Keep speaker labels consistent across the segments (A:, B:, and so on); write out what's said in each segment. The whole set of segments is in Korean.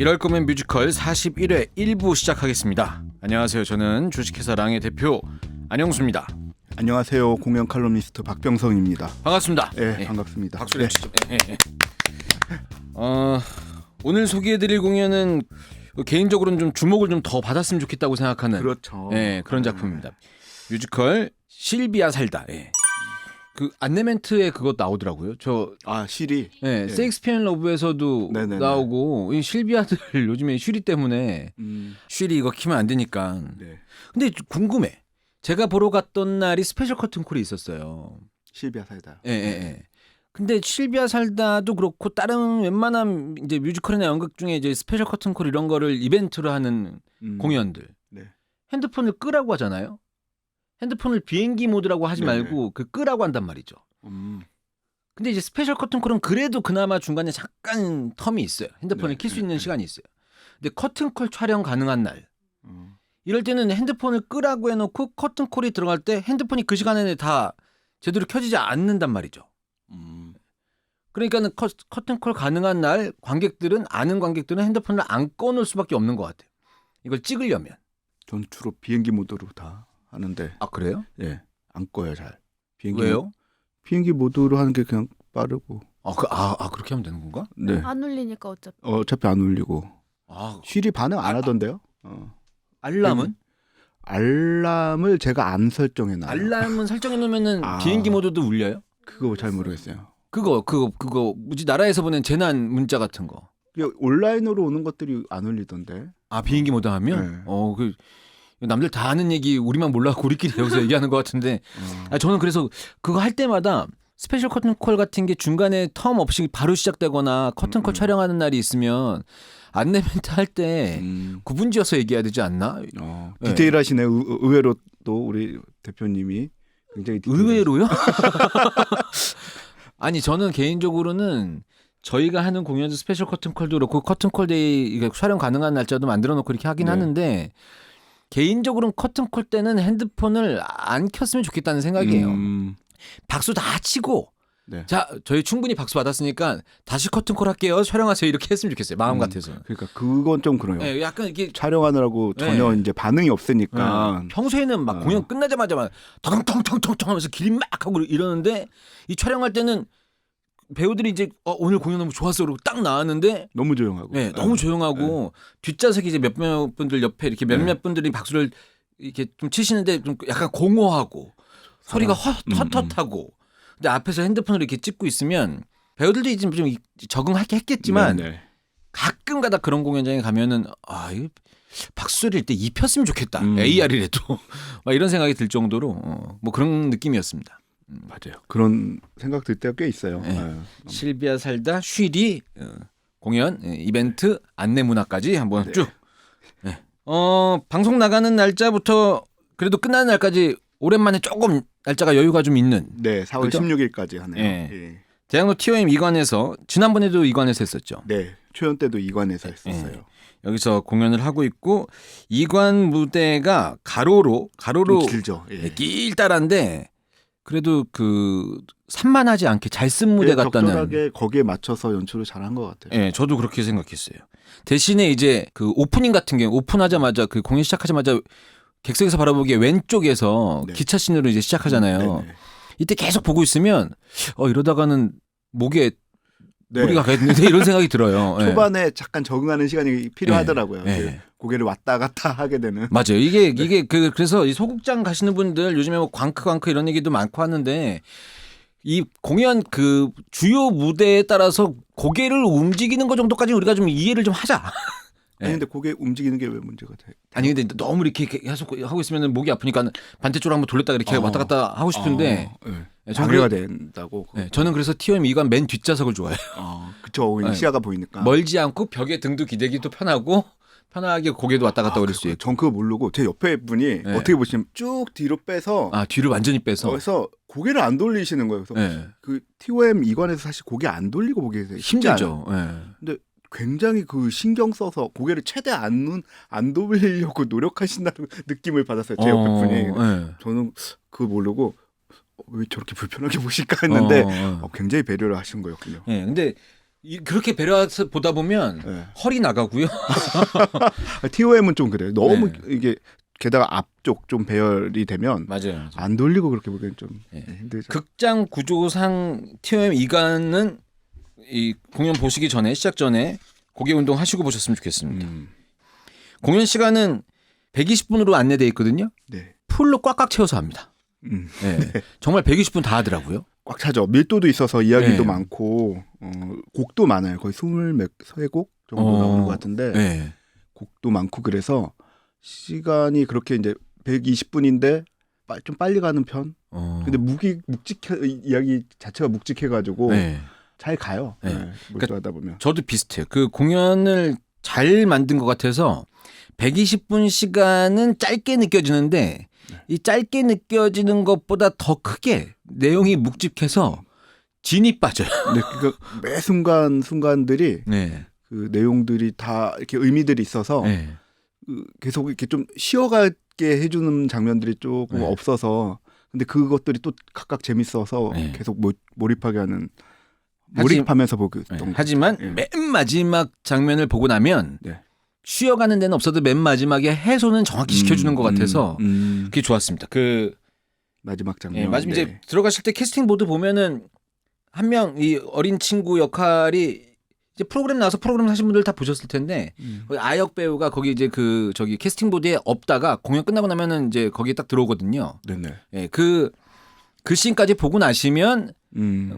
A: 이럴 거면 뮤지컬 41회 1부 시작하겠습니다. 안녕하세요. 저는 주식회사 랑의 대표 안영수입니다.
B: 안녕하세요. 공연 칼럼니스트 박병성입니다.
A: 반갑습니다.
B: 네, 반갑습니다.
A: 박수를 치죠. 오늘 소개해드릴 공연은 개인적으로는 좀 주목을 좀 더 받았으면 좋겠다고 생각하는
B: 그렇죠.
A: 그런 작품입니다. 뮤지컬 실비아 살다. 그 안내멘트에 그것 나오더라고요.
B: 쉬리.
A: 세익스피어 러브에서도
B: 네네네.
A: 나오고 이 실비아들 요즘에 쉬리 때문에 쉬리 이거 키면 안 되니까.
B: 네.
A: 근데 궁금해. 제가 보러 갔던 날이 스페셜 커튼콜이 있었어요.
B: 실비아 살다.
A: 근데 실비아 살다도 그렇고 다른 웬만한 이제 뮤지컬이나 연극 중에 이제 스페셜 커튼콜 이런 거를 이벤트로 하는 공연들
B: 네.
A: 핸드폰을 끄라고 하잖아요. 핸드폰을 비행기 모드라고 하지
B: 네네.
A: 말고 그 끄라고 한단 말이죠. 근데 이제 스페셜 커튼콜은 그래도 그나마 중간에 잠깐 텀이 있어요. 핸드폰을 킬 수 있는 시간이 있어요. 근데 커튼콜 촬영 가능한 날 이럴 때는 핸드폰을 끄라고 해놓고 커튼콜이 들어갈 때 핸드폰이 그 시간에는 다 제대로 켜지지 않는단 말이죠. 그러니까는 커튼콜 가능한 날 아는 관객들은 핸드폰을 안 꺼놓을 수밖에 없는 것 같아요. 이걸 찍으려면.
B: 전 주로 비행기 모드로 다 하는데.
A: 아 그래요?
B: 예, 안 꺼요 잘. 비행기
A: 왜요?
B: 비행기 모드로 하는 게 그냥 빠르고.
A: 그렇게 하면 되는 건가?
B: 네.
C: 안 울리니까 어차피.
B: 어차피 안 울리고. 쉬리 반응 안 하던데요?
A: 알람은?
B: 알람을 제가 안 설정해놔요.
A: 알람은 설정해 놓으면은 비행기 모드도 울려요?
B: 그거 잘 모르겠어요.
A: 그거 뭐지 나라에서 보낸 재난 문자 같은 거.
B: 온라인으로 오는 것들이 안 울리던데.
A: 비행기 모드 하면? 그 남들 다 아는 얘기 우리만 몰라고 우리끼리 여기서 얘기하는 것 같은데. 저는 그래서 그거 할 때마다 스페셜 커튼콜 같은 게 중간에 텀 없이 바로 시작되거나 커튼콜 촬영하는 날이 있으면 안내 멘트 할 때 구분지어서 얘기해야 되지 않나?
B: 디테일하시네. 의외로 또 우리 대표님이 굉장히
A: 의외로요? 아니 저는 개인적으로는 저희가 하는 공연도 스페셜 커튼콜도 그렇고 커튼콜 데이 촬영 가능한 날짜도 만들어 놓고 이렇게 하긴 하는데 개인적으로는 커튼콜 때는 핸드폰을 안 켰으면 좋겠다는 생각이에요. 박수 다 치고 자 저희 충분히 박수 받았으니까 다시 커튼콜 할게요. 촬영하세요. 이렇게 했으면 좋겠어요. 마음 같아서.
B: 그러니까 그건 좀 그래요.
A: 약간 이렇게
B: 촬영하느라고 전혀 이제 반응이 없으니까.
A: 평소에는 막 공연 끝나자마자 막 텅텅텅텅텅 하면서 기립 막 하고 이러는데 이 촬영할 때는 배우들이 이제 오늘 공연 너무 좋았어 그러고 딱 나왔는데
B: 너무 조용하고.
A: 너무 조용하고 뒷좌석에 이제 몇몇 분들 옆에 이렇게 몇몇 분들이 박수를 이렇게 좀 치시는데 좀 약간 공허하고 소리가 헛헛하고 근데 앞에서 핸드폰으로 이렇게 찍고 있으면 배우들도 이제 좀 적응했겠지만 가끔 가다 그런 공연장에 가면은 이거 박수 소리일 때 입혔으면 좋겠다. AR이라도 막 이런 생각이 들 정도로 뭐 그런 느낌이었습니다.
B: 맞아요. 그런 생각 들 때가 꽤 있어요.
A: 실비아 살다 쉬리 공연 이벤트 안내 문화까지 한번 쭉. 방송 나가는 날짜부터 그래도 끝나는 날까지 오랜만에 조금 날짜가 여유가 좀 있는.
B: 네, 4월
A: 그렇죠?
B: 16일까지 하네요.
A: 대학로 TOM 2관에서 지난번에도 2관에서 했었죠.
B: 네, 초연 때도 2관에서 했었어요.
A: 여기서 공연을 하고 있고 2관 무대가 가로로
B: 길죠.
A: 길다란데 그래도 산만하지 않게 잘 쓴 무대 같다는.
B: 적절하게 거기에 맞춰서 연출을 잘한 것 같아요.
A: 저도 그렇게 생각했어요. 대신에 이제 그 오프닝 같은 경우 오픈하자마자 그 공연 시작하자마자 객석에서 바라보기에 왼쪽에서 기차 씬으로 이제 시작하잖아요. 이때 계속 보고 있으면 이러다가는 목에 무리가 가겠는데 이런 생각이 들어요.
B: 초반에 잠깐 적응하는 시간이 필요하더라고요. 고개를 왔다 갔다 하게 되는.
A: 맞아요. 이게 그래서 이 소극장 가시는 분들 요즘에 뭐 광크 이런 얘기도 많고 하는데 이 공연 그 주요 무대에 따라서 고개를 움직이는 것 정도까지 우리가 좀 이해를 좀 하자.
B: 아니 근데 고개 움직이는 게 왜 문제가 돼?
A: 아니 근데 너무 이렇게 계속 하고 있으면 목이 아프니까 반대쪽으로 한번 돌렸다 이렇게 왔다 갔다 하고 싶은데
B: 장애가 된다고.
A: 저는 그래서 TOM 2관 맨 뒷좌석을 좋아해요.
B: 그쵸. 시야가 보이니까.
A: 멀지 않고 벽에 등도 기대기도 편하고 편하게 고개도 왔다 갔다 올릴 수 있고.
B: 전 그거 모르고 제 옆에 분이 어떻게 보시면 쭉 뒤로 빼서
A: 뒤를 완전히 빼서
B: 그래서 고개를 안 돌리시는 거예요. 그래서 그 TOM 2관에서 사실 고개 안 돌리고 보기
A: 힘들죠.
B: 근데 굉장히 그 신경 써서 고개를 최대 안 돌리려고 노력하신다는 느낌을 받았어요. 제 옆에 분이. 저는 그거 모르고 왜 저렇게 불편하게 보실까 했는데 굉장히 배려를 하신 거였군요.
A: 근데 그렇게 배려해서 보다 보면
B: 네.
A: 허리 나가고요.
B: TOM은 좀 그래요. 너무
A: 네.
B: 이게 게다가 앞쪽 좀 배열이 되면
A: 맞아요.
B: 안 돌리고 그렇게 보기엔 좀
A: 네.
B: 힘들죠.
A: 극장 구조상 TOM 이관은 이 공연 보시기 전에 시작 전에 고개 운동 하시고 보셨으면 좋겠습니다. 공연 시간은 120분으로 안내돼 있거든요.
B: 네.
A: 풀로 꽉꽉 채워서 합니다. 네. 정말 120분 다 하더라고요.
B: 꽉 차죠. 밀도도 있어서 이야기도
A: 네.
B: 많고 곡도 많아요. 거의 23곡 정도 나오는 것 같은데
A: 네.
B: 곡도 많고 그래서 시간이 그렇게 이제 120분인데 좀 빨리 가는 편. 근데 이야기 자체가 묵직해가지고
A: 네.
B: 잘 가요.
A: 네.
B: 네. 몰두하다 보면.
A: 저도 비슷해요. 그 공연을 잘 만든 것 같아서 120분 시간은 짧게 느껴지는데 이 짧게 느껴지는 것보다 더 크게 내용이 묵직해서 진이 빠져요.
B: 네, 그러니까 매 순간들이
A: 네.
B: 그 내용들이 다 이렇게 의미들이 있어서
A: 네.
B: 계속 이렇게 좀 쉬어가게 해주는 장면들이 조금
A: 네.
B: 없어서 근데 그것들이 또 각각 재밌어서
A: 네.
B: 계속 몰입하게 하는 몰입하면서 보게
A: 네.
B: 했던
A: 하지만
B: 예.
A: 맨 마지막 장면을 보고 나면
B: 네.
A: 쉬어가는 데는 없어도 맨 마지막에 해소는 정확히 시켜주는 것 같아서 그게 좋았습니다. 그
B: 마지막 장면.
A: 예, 마지막
B: 네.
A: 이제 들어가실 때 캐스팅 보드 보면은 한 명 이 어린 친구 역할이 이제 프로그램 나와서 프로그램 하신 분들 다 보셨을 텐데 거기 아역 배우가 거기 이제 그 저기 캐스팅 보드에 없다가 공연 끝나고 나면은 이제 거기에 딱 들어오거든요.
B: 네네.
A: 예, 그 씬까지 보고 나시면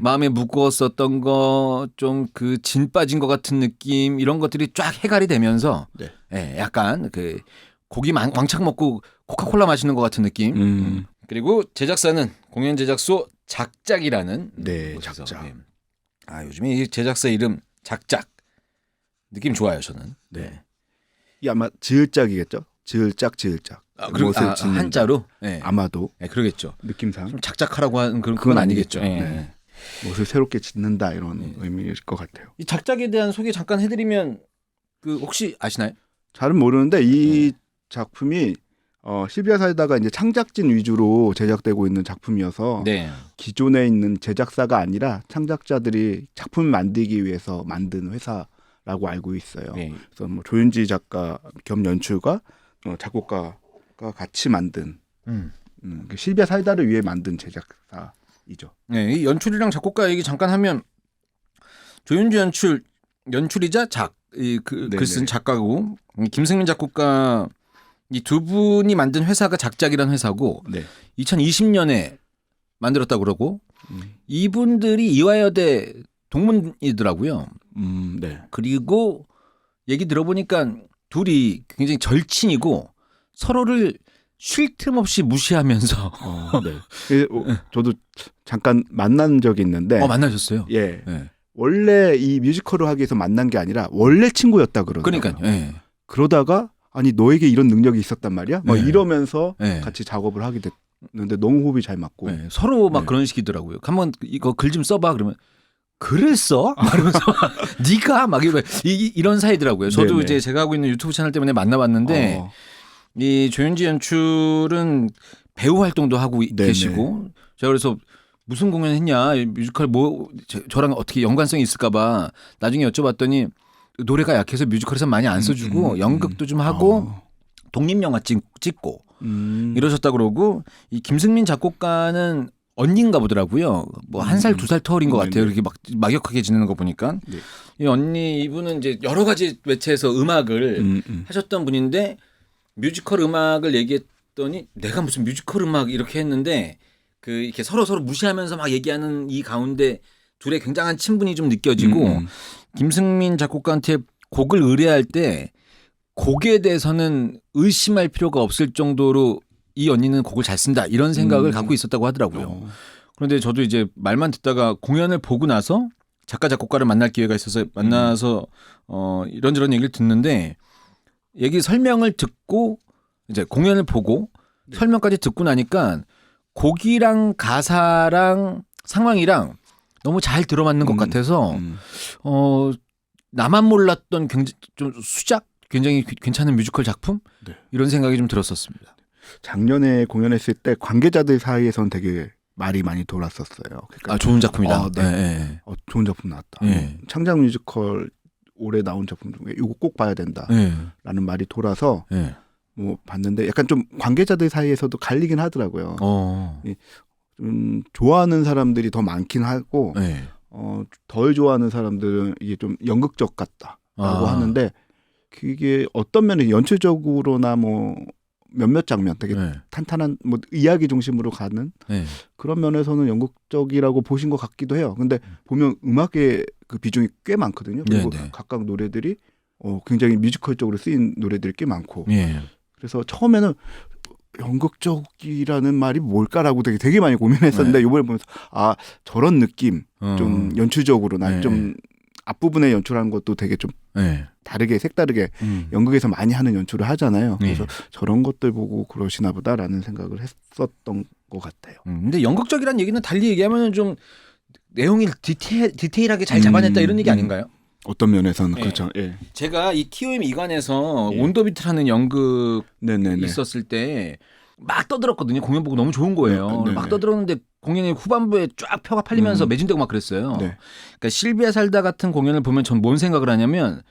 A: 마음에 무거웠었던 거 좀 그 진 빠진 것 같은 느낌 이런 것들이 쫙 해갈이 되면서
B: 네.
A: 예, 약간 그 고기 왕창 먹고 코카콜라 마시는 것 같은 느낌. 그리고 제작사는 공연 제작소 작작이라는
B: 네,
A: 곳에서.
B: 작작.
A: 네. 아 요즘에 이 제작사 이름 작작 느낌 좋아요 저는.
B: 네. 이 아마 지을짝이겠죠? 지을짝.
A: 그리고
B: 무엇을 짓는다.
A: 한자로. 네.
B: 아마도
A: 네, 그러겠죠.
B: 느낌상
A: 좀 작작하라고 하는 그건
B: 그건
A: 아니겠죠.
B: 아니겠죠.
A: 예.
B: 네. 무엇을 새롭게 짓는다 이런 의미일 것 같아요.
A: 이 작작에 대한 소개 잠깐 해드리면 그 혹시 아시나요?
B: 잘은 모르는데 이 작품이 실비아 사이다가 이제 창작진 위주로 제작되고 있는 작품이어서
A: 네.
B: 기존에 있는 제작사가 아니라 창작자들이 작품을 만들기 위해서 만든 회사라고 알고 있어요.
A: 네.
B: 그래서 뭐 조윤지 작가 겸 연출가 작곡가가 같이 만든 그 실비아 사이다를 위해 만든 제작사이죠.
A: 네, 이 연출이랑 작곡가 얘기 잠깐 하면 조윤주 연출이자 글 쓴 작가고 김승민 작곡가 이 두 분이 만든 회사가 작작이라는 회사고
B: 네.
A: 2020년에 만들었다고 그러고 이분들이 이화여대 동문이더라고요.
B: 네.
A: 그리고 얘기 들어보니까 둘이 굉장히 절친이고 서로를 쉴 틈 없이 무시하면서
B: 네. 저도 잠깐 만난 적이 있는데
A: 만나셨어요?
B: 예.
A: 네.
B: 원래 이 뮤지컬을 하기 위해서 만난 게 아니라 원래 친구였다 그러더라고요.
A: 그러니까요. 네.
B: 그러다가 아니 너에게 이런 능력이 있었단 말이야? 막
A: 네.
B: 이러면서
A: 네.
B: 같이 작업을 하게 됐는데 너무 호흡이 잘 맞고
A: 네. 서로 막
B: 네.
A: 그런 식이더라고요. 한번 이거 글 좀 써봐 그러면 글을 써? 이러면서 네가 막 이런 사이더라고요. 저도
B: 네네.
A: 이제 제가 하고 있는 유튜브 채널 때문에 만나봤는데 이 조윤지 연출은 배우 활동도 하고
B: 네네.
A: 계시고 제가 그래서 무슨 공연했냐 뮤지컬 뭐 저랑 어떻게 연관성이 있을까봐 나중에 여쭤봤더니 노래가 약해서 뮤지컬에서 많이 안 써주고 연극도 좀 하고 독립영화 찍고 이러셨다 그러고 이 김승민 작곡가는 언니인가 보더라고요. 뭐 한 살 두 살 터울인 것 같아요. 이렇게 막 막역하게 지내는 거 보니까
B: 네.
A: 이 언니 이분은 이제 여러 가지 매체에서 음악을 하셨던 분인데 뮤지컬 음악을 얘기했더니 내가 무슨 뮤지컬 음악 이렇게 했는데 그 이렇게 서로 무시하면서 막 얘기하는 이 가운데 둘의 굉장한 친분이 좀 느껴지고 김승민 작곡가한테 곡을 의뢰할 때 곡에 대해서는 의심할 필요가 없을 정도로 이 언니는 곡을 잘 쓴다 이런 생각을 갖고 있었다고 하더라고요. 그런데 저도 이제 말만 듣다가 공연을 보고 나서 작곡가를 만날 기회가 있어서 만나서 이런저런 얘기를 듣는데 얘기 설명을 듣고 이제 공연을 보고 설명까지 듣고 나니까 곡이랑 가사랑 상황이랑 너무 잘 들어맞는 것 같아서 나만 몰랐던 좀 수작 굉장히 괜찮은 뮤지컬 작품 이런 생각이 좀 들었었습니다.
B: 작년에 공연했을 때 관계자들 사이에서는 되게 말이 많이 돌았었어요. 그러니까
A: 좋은 작품이다.
B: 네.
A: 네.
B: 좋은 작품 나왔다.
A: 네.
B: 창작 뮤지컬 올해 나온 작품 중에 이거 꼭 봐야 된다라는 말이 돌아서 뭐 봤는데 약간 좀 관계자들 사이에서도 갈리긴 하더라고요. 좀 좋아하는 사람들이 더 많긴 하고 덜 좋아하는 사람들은 이게 좀 연극적 같다라고 하는데 그게 어떤 면에 연출적으로나 뭐 몇몇 장면 되게 탄탄한 뭐 이야기 중심으로 가는 그런 면에서는 연극적이라고 보신 것 같기도 해요. 근데 보면 음악의 그 비중이 꽤 많거든요. 그리고 각각 노래들이 굉장히 뮤지컬적으로 쓰인 노래들이 꽤 많고 그래서 처음에는 연극적이라는 말이 뭘까라고 되게 많이 고민했었는데 이번에 보면서 저런 느낌 좀 연출적으로나 좀 앞부분에 연출하는 것도 되게 좀 다르게 색다르게 연극에서 많이 하는 연출을 하잖아요. 그래서 저런 것들 보고 그러시나 보다라는 생각을 했었던 것 같아요.
A: 근데 연극적이라는 얘기는 달리 얘기하면 좀 내용이 디테일하게 잘 잡아냈다 이런 얘기 아닌가요?
B: 어떤 면에서는 그렇죠. 예.
A: 제가 이 TOM 이관에서 온더비트라는 연극 있었을 때 막 떠들었거든요. 공연 보고 너무 좋은 거예요. 막 떠들었는데 공연의 후반부에 쫙 표가 팔리면서 매진되고 막 그랬어요. 그러니까 실비아 살다 같은 공연을 보면 전 뭔 생각을 하냐면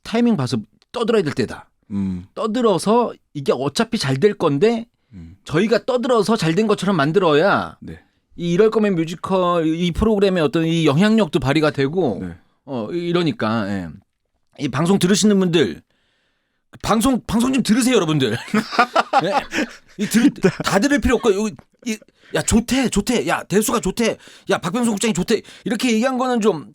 A: 타이밍 봐서 떠들어야 될 때다. 떠들어서 이게 어차피 잘 될 건데 저희가 떠들어서 잘 된 것처럼 만들어야 이럴 거면 뮤지컬 이 프로그램의 어떤 이 영향력도 발휘가 되고 이러니까 이 방송 들으시는 분들 방송 좀 들으세요, 여러분들. 다 들을 필요 없고 야 좋대, 야 대수가 좋대, 야 박병석 국장이 좋대 이렇게 얘기한 거는 좀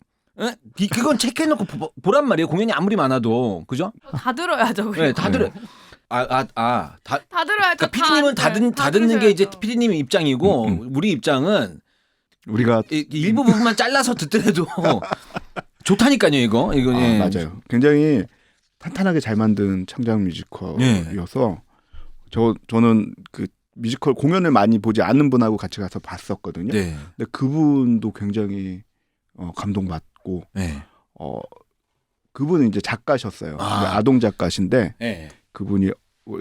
A: 그건 체크해놓고 보란 말이에요. 공연이 아무리 많아도 그죠?
C: 다 들어야죠.
A: 네, 다 들어.
C: 다 들어야죠.
A: 그러니까 PD님은 다 듣는 게 이제 PD님 입장이고 우리 입장은
B: 우리가
A: 일부 부분만 잘라서 듣더라도 좋다니까요, 이거.
B: 맞아요. 굉장히 탄탄하게 잘 만든 창작 뮤지컬이어서 저는 그 뮤지컬 공연을 많이 보지 않는 분하고 같이 가서 봤었거든요. 근데 그분도 굉장히 감동받고 그분은 이제 작가셨어요. 아동 작가신데 그분이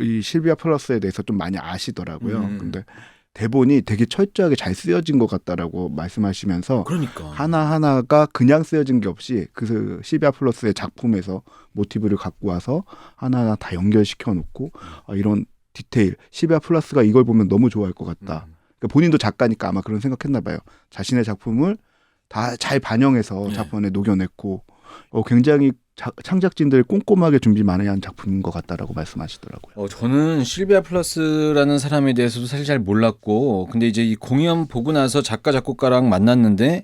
B: 이 실비아 플러스에 대해서 좀 많이 아시더라고요. 근데 대본이 되게 철저하게 잘 쓰여진 것 같다라고 말씀하시면서
A: 그러니까.
B: 하나하나가 그냥 쓰여진 게 없이 그 실비아 플러스의 작품에서 모티브를 갖고 와서 하나하나 다 연결시켜 놓고 이런 디테일 실비아 플러스가 이걸 보면 너무 좋아할 것 같다. 그러니까 본인도 작가니까 아마 그런 생각했나 봐요. 자신의 작품을 다 잘 반영해서 작품 안에 녹여냈고 굉장히 창작진들 꼼꼼하게 준비 많이 한 작품인 것 같다라고 말씀하시더라고요.
A: 저는 실비아 플러스라는 사람에 대해서도 사실 잘 몰랐고 근데 이제 이 공연 보고 나서 작가 작곡가랑 만났는데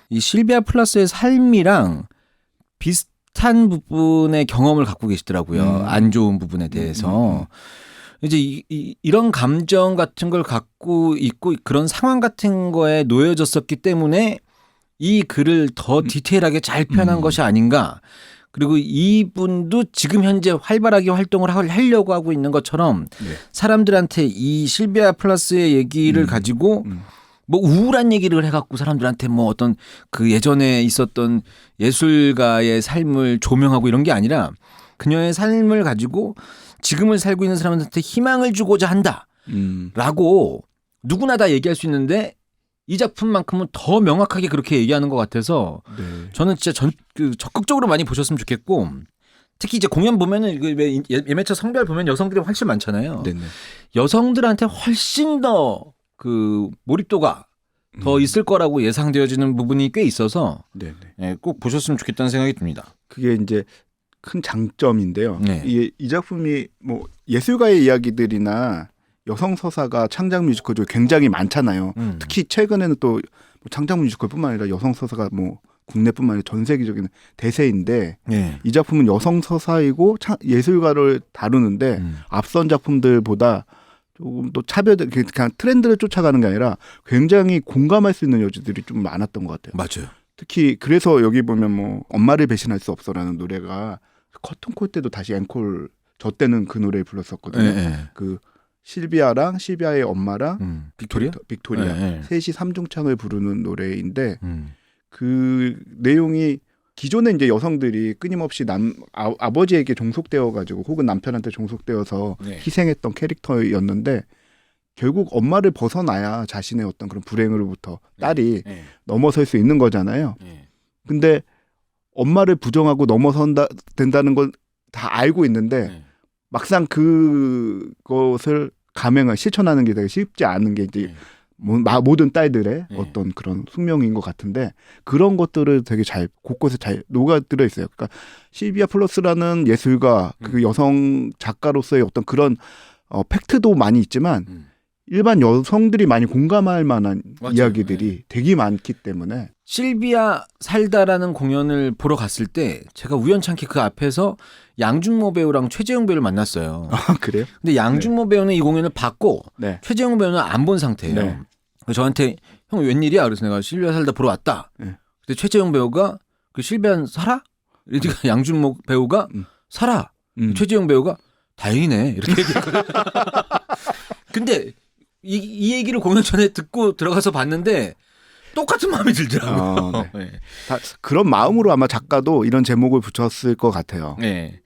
A: 이 실비아 플러스의 삶이랑 비슷한 부분의 경험을 갖고 계시더라고요. 안 좋은 부분에 대해서. 이제 이런 감정 같은 걸 갖고 있고 그런 상황 같은 거에 놓여졌었기 때문에 이 글을 더 디테일하게 잘 표현한 것이 아닌가. 그리고 이분도 지금 현재 활발하게 활동을 하려고 하고 있는 것처럼 사람들한테 이 실비아 플러스의 얘기를 가지고 뭐 우울한 얘기를 해갖고 사람들한테 뭐 어떤 그 예전에 있었던 예술가의 삶을 조명하고 이런 게 아니라 그녀의 삶을 가지고 지금을 살고 있는 사람들한테 희망을 주고자 한다라고 누구나 다 얘기할 수 있는데 이 작품만큼은 더 명확하게 그렇게 얘기하는 것 같아서 저는 진짜 적극적으로 많이 보셨으면 좋겠고 특히 이제 공연 보면은 예매처 성별 보면 여성들이 훨씬 많잖아요. 여성들한테 훨씬 더 그 몰입도가 더 있을 거라고 예상되어지는 부분이 꽤 있어서 꼭 보셨으면 좋겠다는 생각이 듭니다.
B: 그게 이제 큰 장점인데요. 이 작품이 뭐 예술가의 이야기들이나 여성 서사가 창작 뮤지컬 중에 굉장히 많잖아요. 특히 최근에는 또 창작 뮤지컬뿐만 아니라 여성 서사가 뭐 국내뿐만 아니라 전 세계적인 대세인데 이 작품은 여성 서사이고 예술가를 다루는데 앞선 작품들보다 조금 또 그냥 트렌드를 쫓아가는 게 아니라 굉장히 공감할 수 있는 여지들이 좀 많았던 것 같아요.
A: 맞아요.
B: 특히 그래서 여기 보면 뭐 엄마를 배신할 수 없어라는 노래가 커튼콜 때도 다시 앵콜 저 때는 그 노래를 불렀었거든요. 그 실비아랑 실비아의 엄마랑 빅토리아 셋이 삼중창을 부르는 노래인데 그 내용이 기존에 이제 여성들이 끊임없이 아버지에게 종속되어 가지고 혹은 남편한테 종속되어서 희생했던 캐릭터였는데 결국 엄마를 벗어나야 자신의 어떤 그런 불행으로부터 딸이 넘어설 수 있는 거잖아요. 근데 엄마를 부정하고 된다는 걸 다 알고 있는데 막상 그것을 실천하는 게 되게 쉽지 않은 게 이제 모든 딸들의 어떤 그런 숙명인 것 같은데 그런 것들을 되게 곳곳에 잘 녹아들어 있어요. 그러니까 실비아 플러스라는 예술가 그 여성 작가로서의 어떤 그런 팩트도 많이 있지만 일반 여성들이 많이 공감할 만한
A: 맞아요.
B: 이야기들이 되게 많기 때문에
A: 실비아 살다라는 공연을 보러 갔을 때 제가 우연찮게 그 앞에서 양준모 배우랑 최재형 배우를 만났어요.
B: 아, 그래요?
A: 근데 양준모 배우는 이 공연을 봤고 최재형 배우는 안 본 상태예요. 그래서 저한테 형 웬일이야? 그래서 내가 실비아 살다 보러 왔다. 근데 최재형 배우가 그 실비아 살아? 그러니까 양준모 배우가 살아. 최재형 배우가 다행이네 이렇게 얘기했거든요. 근데 이 얘기를 공연 전에 듣고 들어가서 봤는데 똑같은 마음이 들더라고요.
B: 그런 마음으로 아마 작가도 이런 제목을 붙였을 것 같아요.
A: 네.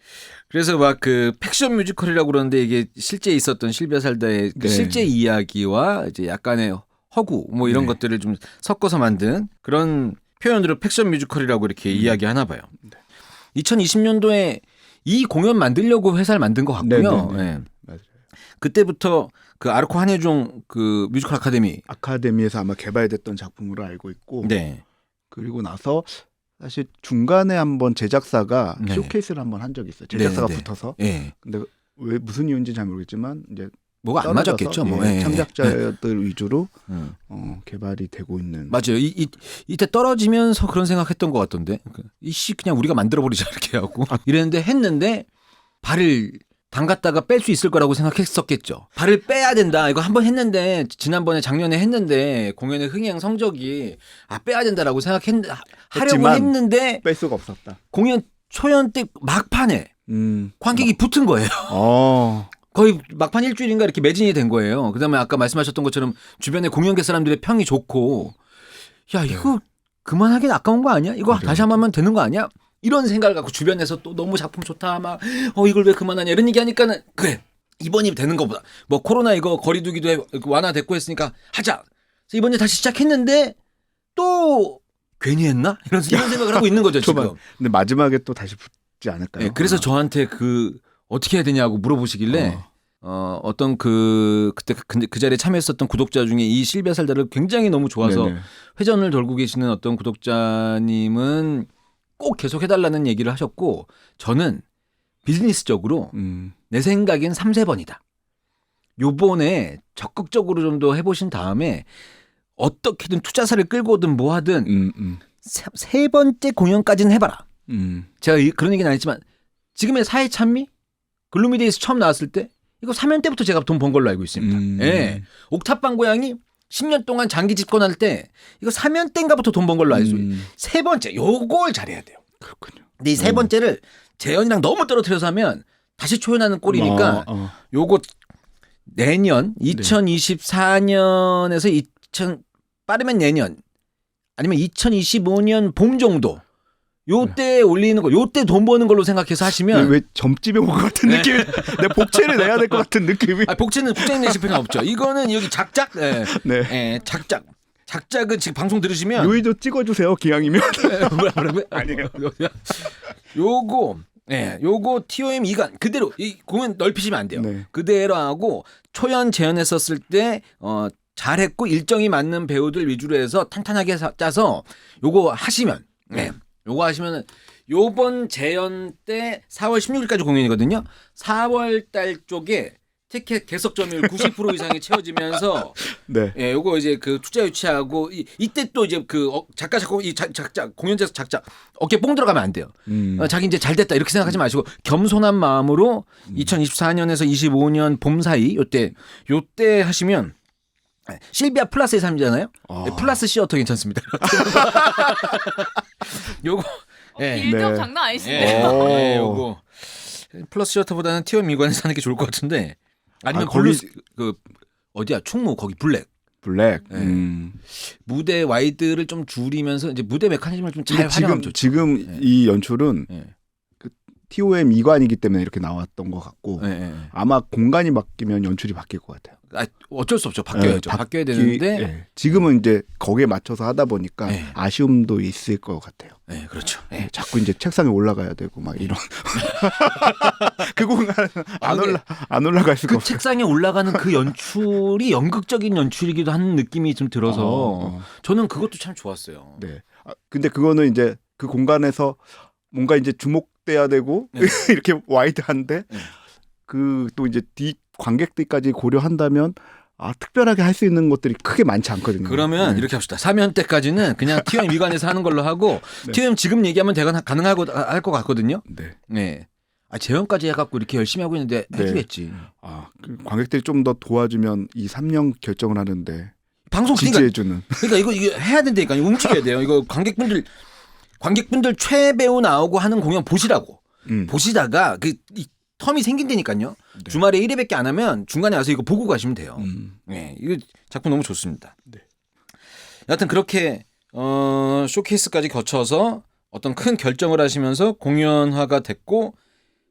A: 그래서 막 그 팩션 뮤지컬이라고 그러는데 이게 실제 있었던 실비아 살다의 그 실제 이야기와 이제 약간의 허구 뭐 이런 것들을 좀 섞어서 만든 그런 표현으로 팩션 뮤지컬이라고 이렇게 이야기하나 봐요. 2020년도에 이 공연 만들려고 회사를 만든 것 같고요.
B: 맞아요.
A: 그때부터 그 아르코 한예종 그 뮤지컬
B: 아카데미에서 아마 개발됐던 작품으로 알고 있고 그리고 나서 사실 중간에 한번 제작사가 쇼케이스를 한번 한 적이 있어요. 제작사가 붙어서. 근데 왜 무슨 이유인지 잘 모르겠지만 이제
A: 뭐가 안 맞았겠죠.
B: 창작자들 위주로 개발이 되고 있는.
A: 맞아요. 이때 떨어지면서 그런 생각했던 것 같던데. 이씨 그냥 우리가 만들어버리자 이렇게 하고 했는데 발을 담갔다가 뺄 수 있을 거라고 생각했었겠죠. 발을 빼야 된다. 이거 한번 했는데 작년에 했는데 공연의 흥행 성적이 빼야 된다라고 하려고 했는데
B: 뺄 수가 없었다.
A: 공연 초연 때 막판에 관객이 붙은 거예요. 거의 막판 일주일인가 이렇게 매진이 된 거예요. 그다음에 아까 말씀하셨던 것처럼 주변에 공연객 사람들의 평이 좋고 야 이거 그만하긴 아까운 거 아니야? 이거 다시 한번 하면 되는 거 아니야? 이런 생각을 갖고 주변에서 또 너무 작품 좋다 막 이걸 왜 그만하냐 이런 얘기하니까는 그래 이번이 되는 것보다 뭐 코로나 이거 거리두기도 완화됐고 했으니까 하자. 그래서 이번에 다시 시작했는데 또 괜히 했나 이런 생각을 하고 있는 거죠 지금.
B: 근데 마지막에 또 다시 붙지 않을까요?
A: 그래서 저한테 어떻게 해야 되냐고 물어보시길래 어떤 그때 그 자리에 참여했었던 구독자 중에 이 실비아 살다를 굉장히 너무 좋아서 회전을 돌고 계시는 어떤 구독자님은 꼭 계속 해달라는 얘기를 하셨고 저는 비즈니스적으로 내 생각엔 3-4번이다. 요번에 적극적으로 좀 더 해보신 다음에 어떻게든 투자사를 끌고든 뭐 하든 세 번째 공연까지는 해봐라. 제가 그런 얘기는 안 했지만 지금의 사회 찬미 글루미데이스 처음 나왔을 때 이거 3년 때부터 제가 돈 번 걸로 알고 있습니다. 옥탑방 고양이 10년 동안 장기 집권할 때 이거 3년 때인가부터 돈 번 걸로 알고 있어요. 세 번째 요걸 잘해야 돼요.
B: 그렇군요.
A: 근데 이 세 번째를 재현이랑 너무 떨어뜨려서 하면 다시 초연하는 꼴이니까 요거 내년 2024년에서 빠르면 내년 아니면 2025년 봄 정도 요때 올리는 거 요때 돈 버는 걸로 생각해서 하시면
B: 왜 점집에 온 것 같은 느낌? 내 복채를 내야 될 것 같은 느낌이.
A: 복채는 국장님 내실 필요 없죠. 이거는 여기 작작 작작은 지금 방송 들으시면
B: 요일도 찍어주세요 기왕이면.
A: 뭐라고요?
B: 아니에요.
A: 요거 TOM 2관 그대로 이 공연 넓히시면 안 돼요. 그대로 하고 초연 재연했었을 때 잘했고 일정이 맞는 배우들 위주로 해서 탄탄하게 짜서 요거 하시면 요거 하시면은 요번 재연 때 4월 16일까지 공연이거든요. 4월 달 쪽에 티켓 개석 점유율 90% 이상이 채워지면서 요거 이제 그 투자 유치하고 이때 또 이제 그 작가 공연자 작자 어깨 뽕 들어가면 안 돼요. 자기 이제 잘 됐다 이렇게 생각하지 마시고 겸손한 마음으로 2024년에서 25년 봄 사이 요때 하시면 실비아 플러스의 삶이잖아요. 플러스 시어터 괜찮습니다. 요거
C: 빌드업 장난 아니시네요.
A: 요거 플러스 시어터보다는 티어 미관에서 하는 게 좋을 것 같은데 아니면 블루스 어디야 충무 거기 블랙. 무대 와이드를 좀 줄이면서 이제 무대 메커니즘을 좀 잘 활용하면 좋죠.
B: 지금 이 연출은 그 TOM 2관이기 때문에 이렇게 나왔던 것 같고 아마 공간이 바뀌면 연출이 바뀔 것 같아요.
A: 어쩔 수 없죠. 바뀌어야죠. 바뀌어야 되는데
B: 네. 지금은 이제 거기에 맞춰서 하다 보니까
A: 네.
B: 아쉬움도 있을 것 같아요.
A: 네, 그렇죠. 네.
B: 자꾸 이제 책상에 올라가야 되고 막 이런 그 공간 안 올라갈 수가
A: 그
B: 없어요.
A: 책상에 올라가는 그 연출이 연극적인 연출이기도 하는 느낌이 좀 들어서 저는 그것도 참 좋았어요.
B: 네. 근데 그거는 이제 그 공간에서 뭔가 이제 주목돼야 되고
A: 네.
B: 이렇게 와이드한데
A: 네.
B: 그 또 이제 관객들까지 고려한다면 특별하게 할 수 있는 것들이 크게 많지 않거든요.
A: 그러면
B: 네.
A: 이렇게 합시다. 3연 때까지는 그냥 TOM 미관에서 하는 걸로 하고
B: 네.
A: TOM 지금 얘기하면 가능하고 할 것 같거든요.
B: 네.
A: 네. 재연까지 해갖고 이렇게 열심히 하고 있는데
B: 네.
A: 해주겠지.
B: 그 관객들이 좀 더 도와주면 이 3년 결정을 하는데
A: 방송
B: 지지해주는.
A: 그러니까 이거 해야 된다니까요. 움직여야 돼요. 이거 관객분들 최배우 나오고 하는 공연 보시라고. 보시다가 이 텀이 생긴다니까요.
B: 네.
A: 주말에 1회밖에 안 하면 중간에 와서 이거 보고 가시면 돼요.
B: 음.
A: 네, 이거 작품 너무 좋습니다.
B: 네.
A: 여하튼 그렇게 쇼케이스까지 거쳐서 어떤 큰 결정을 하시면서 공연화가 됐고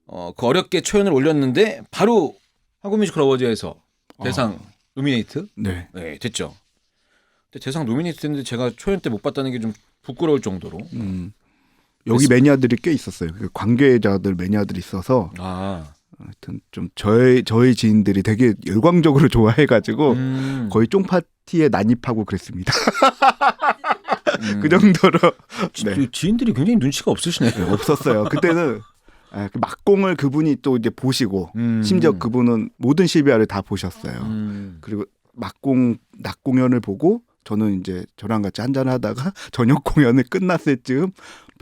A: 그 어렵게 초연을 올렸는데 바로 한국 뮤지컬 어워즈에서 대상 노미네이트
B: 네.
A: 네, 됐죠. 근데 대상 노미네이트 됐는데 제가 초연 때 못 봤다는 게 좀 부끄러울 정도로.
B: 여기 매니아들이 꽤 있었어요. 그 관계자들 매니아들이 있어서 하여튼 좀 저희 지인들이 되게 열광적으로 좋아해가지고 거의 쫑파티에 난입하고 그랬습니다. 그 정도로 네.
A: 지인들이 굉장히 눈치가 없으시네요.
B: 네, 없었어요. 그때는 그 막공을 그분이 또 이제 보시고 심지어 그분은 모든 실비아를 다 보셨어요. 그리고 막공 낮 공연을 보고 저는 이제 저랑 같이 한잔 하다가 저녁 공연을 끝났을 즈음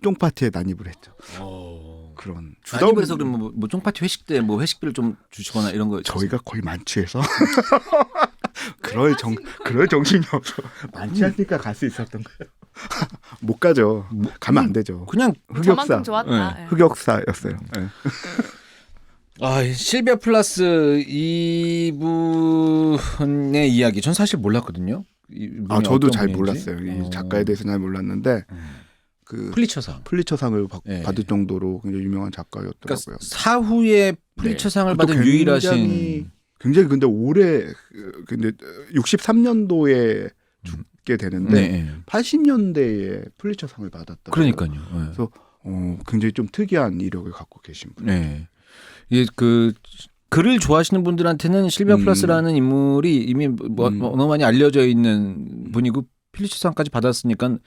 B: 쫑파티에 난입을 했죠. 그런
A: 난입을 해서 그러면 뭐 쫑파티 회식 때 뭐 회식비를 좀 주시거나 이런 거
B: 저희가 거의 만취해서 그럴 정신이 없어. 만취하니까 갈 수 있었던 거예요. 못 가죠. 가면 안 되죠.
A: 그냥
B: 흑역사.
C: 저만큼 좋았다.
A: 네.
B: 흑역사였어요. 네.
A: 실비아 플라스 이분의 이야기 전 사실 몰랐거든요.
B: 저도 잘 몰랐어요. 이 작가에 대해서 잘 몰랐는데 그 플리처상을
A: 네.
B: 받을 정도로 굉장히 유명한 작가였더라고요.
A: 그러니까 사후에 플리처상을 받은 유일하신
B: 굉장히 근데 올해 근데 63년도에 죽게 되는데 80년대에 플리처상을 받았다.
A: 그러니까요.
B: 그래서 굉장히 좀 특이한 이력을 갖고 계신 분.
A: 네. 그 글을 좋아하시는 분들한테는 실비아 플라스라는 인물이 이미 너무 많이 알려져 있는 분이고 플리처상까지 받았으니까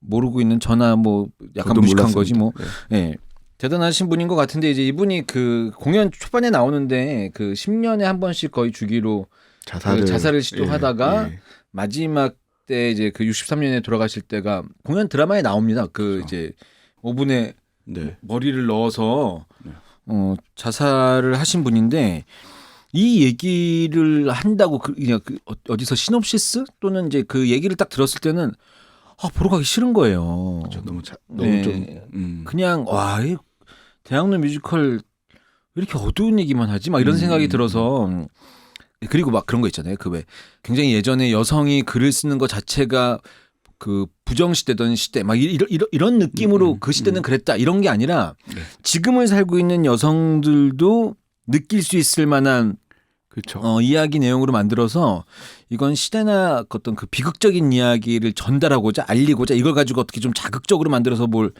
A: 모르고 있는 저나 뭐 약간 무식한
B: 몰랐습니다.
A: 거지 뭐. 네. 대단하신 분인 것 같은데 이제 이분이 그 공연 초반에 나오는데 그 10년에 한 번씩 거의 주기로 자살을 시도하다가 마지막 때 이제 그 63년에 돌아가실 때가 공연 드라마에 나옵니다. 그 이제 오븐에 머리를 넣어서 자살을 하신 분인데 이 얘기를 한다고 그냥 어디서 시놉시스 또는 이제 그 얘기를 딱 들었을 때는 보러 가기 싫은 거예요.
B: 그렇죠. 너무
A: 좀 그냥 이 대학로 뮤지컬 왜 이렇게 어두운 얘기만 하지? 막 이런 생각이 들어서 그리고 막 그런 거 있잖아요. 그 왜 굉장히 예전에 여성이 글을 쓰는 것 자체가 그 부정시대던 시대 막 이런 느낌으로 그 시대는 그랬다 이런 게 아니라 지금을 살고 있는 여성들도 느낄 수 있을 만한
B: 그렇죠.
A: 이야기 내용으로 만들어서 이건 시대나 어떤 그 비극적인 이야기를 전달하고자 알리고자 이걸 가지고 어떻게 좀 자극적으로 만들어서 뭘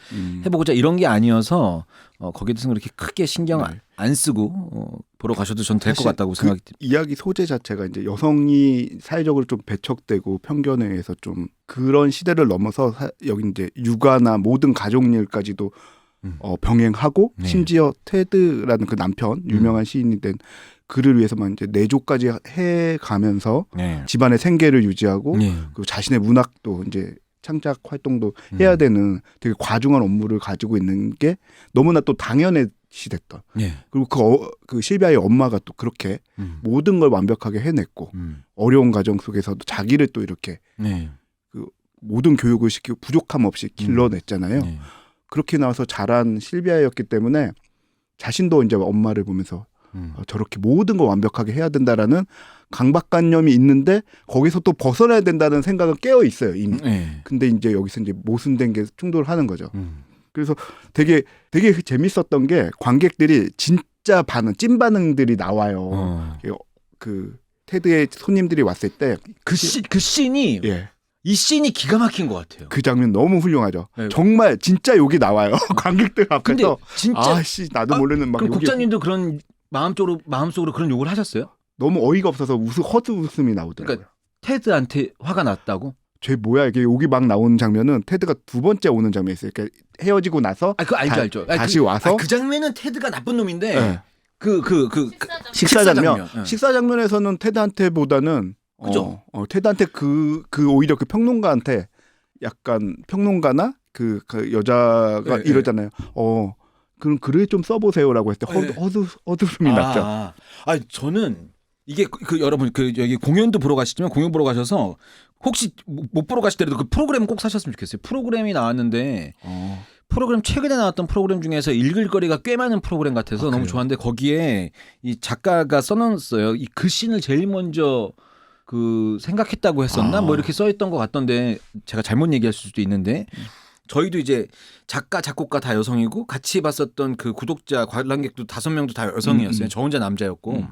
A: 해보고자 이런 게 아니어서 거기에 대해서 그렇게 크게 신경 안 쓰고 보러 가셔도 전 될 것 같다고 생각이 듭니다.
B: 이야기 소재 자체가 이제 여성이 사회적으로 좀 배척되고 편견에 의해서 좀 그런 시대를 넘어서 여기 이제 육아나 모든 가족일까지도 병행하고 심지어 테드라는 그 남편 유명한 시인이 된 그를 위해서만 이제 내조까지 해가면서 집안의 생계를 유지하고 그리고 자신의 문학도 이제 창작 활동도 해야 되는 되게 과중한 업무를 가지고 있는 게 너무나 또 당연시 됐던. 그리고 그 실비아의 엄마가 또 그렇게 모든 걸 완벽하게 해냈고 어려운 가정 속에서도 자기를 또 이렇게 그 모든 교육을 시키고 부족함 없이 길러냈잖아요. 그렇게 나와서 자란 실비아였기 때문에 자신도 이제 엄마를 보면서 저렇게 모든 걸 완벽하게 해야 된다라는 강박관념이 있는데 거기서 또 벗어나야 된다는 생각은 깨어 있어요 이미. 근데 이제 여기서 이제 모순된 게 충돌을 하는 거죠. 그래서 되게 재밌었던 게 관객들이 진짜 찐 반응들이 나와요. 그 테드에 손님들이 왔을 때
A: 그 씬이
B: 예.
A: 이 씬이 기가 막힌 것 같아요.
B: 그 장면 너무 훌륭하죠.
A: 네.
B: 정말 진짜 욕이 나와요. 관객들
A: 근데
B: 앞에서.
A: 진짜
B: 아씨 나도 모르는 막
A: 그럼
B: 욕이
A: 국장님도 그런 마음속으로 그런 욕을 하셨어요?
B: 너무 어이가 없어서 헛웃음이 나오더라고요.
A: 그러니까 테드한테 화가 났다고?
B: 쟤 뭐야 이게 욕이 막 나오는 장면은 테드가 두 번째 오는 장면이 있어요. 이렇게 헤어지고 나서
A: 그거 알죠.
B: 다시 와서
A: 그 장면은 테드가 나쁜 놈인데
B: 네.
A: 그
B: 식사 장면.
A: 네.
B: 식사 장면에서는 테드한테보다는
A: 그죠?
B: 테드한테 그 오히려 그 평론가한테 약간 평론가나 그 여자가
A: 네,
B: 이러잖아요. 그럼 글을 좀 써보세요라고 했을 때 헛웃음이 났죠.
A: 저는 이게 여러분 여기 공연도 보러 가시지만 공연 보러 가셔서 혹시 못 보러 가시더라도 그 프로그램 꼭 사셨으면 좋겠어요. 프로그램이 나왔는데 프로그램 최근에 나왔던 프로그램 중에서 읽을 거리가 꽤 많은 프로그램 같아서 너무 좋았는데 거기에 이 작가가 써놨어요. 이 글씬을 제일 먼저 그 생각했다고 했었나 뭐 이렇게 써있던 것 같던데 제가 잘못 얘기할 수도 있는데 저희도 이제 작가 작곡가 다 여성이고 같이 봤었던 그 구독자 관람객도 5명도 다 여성이었어요. 저 혼자 남자였고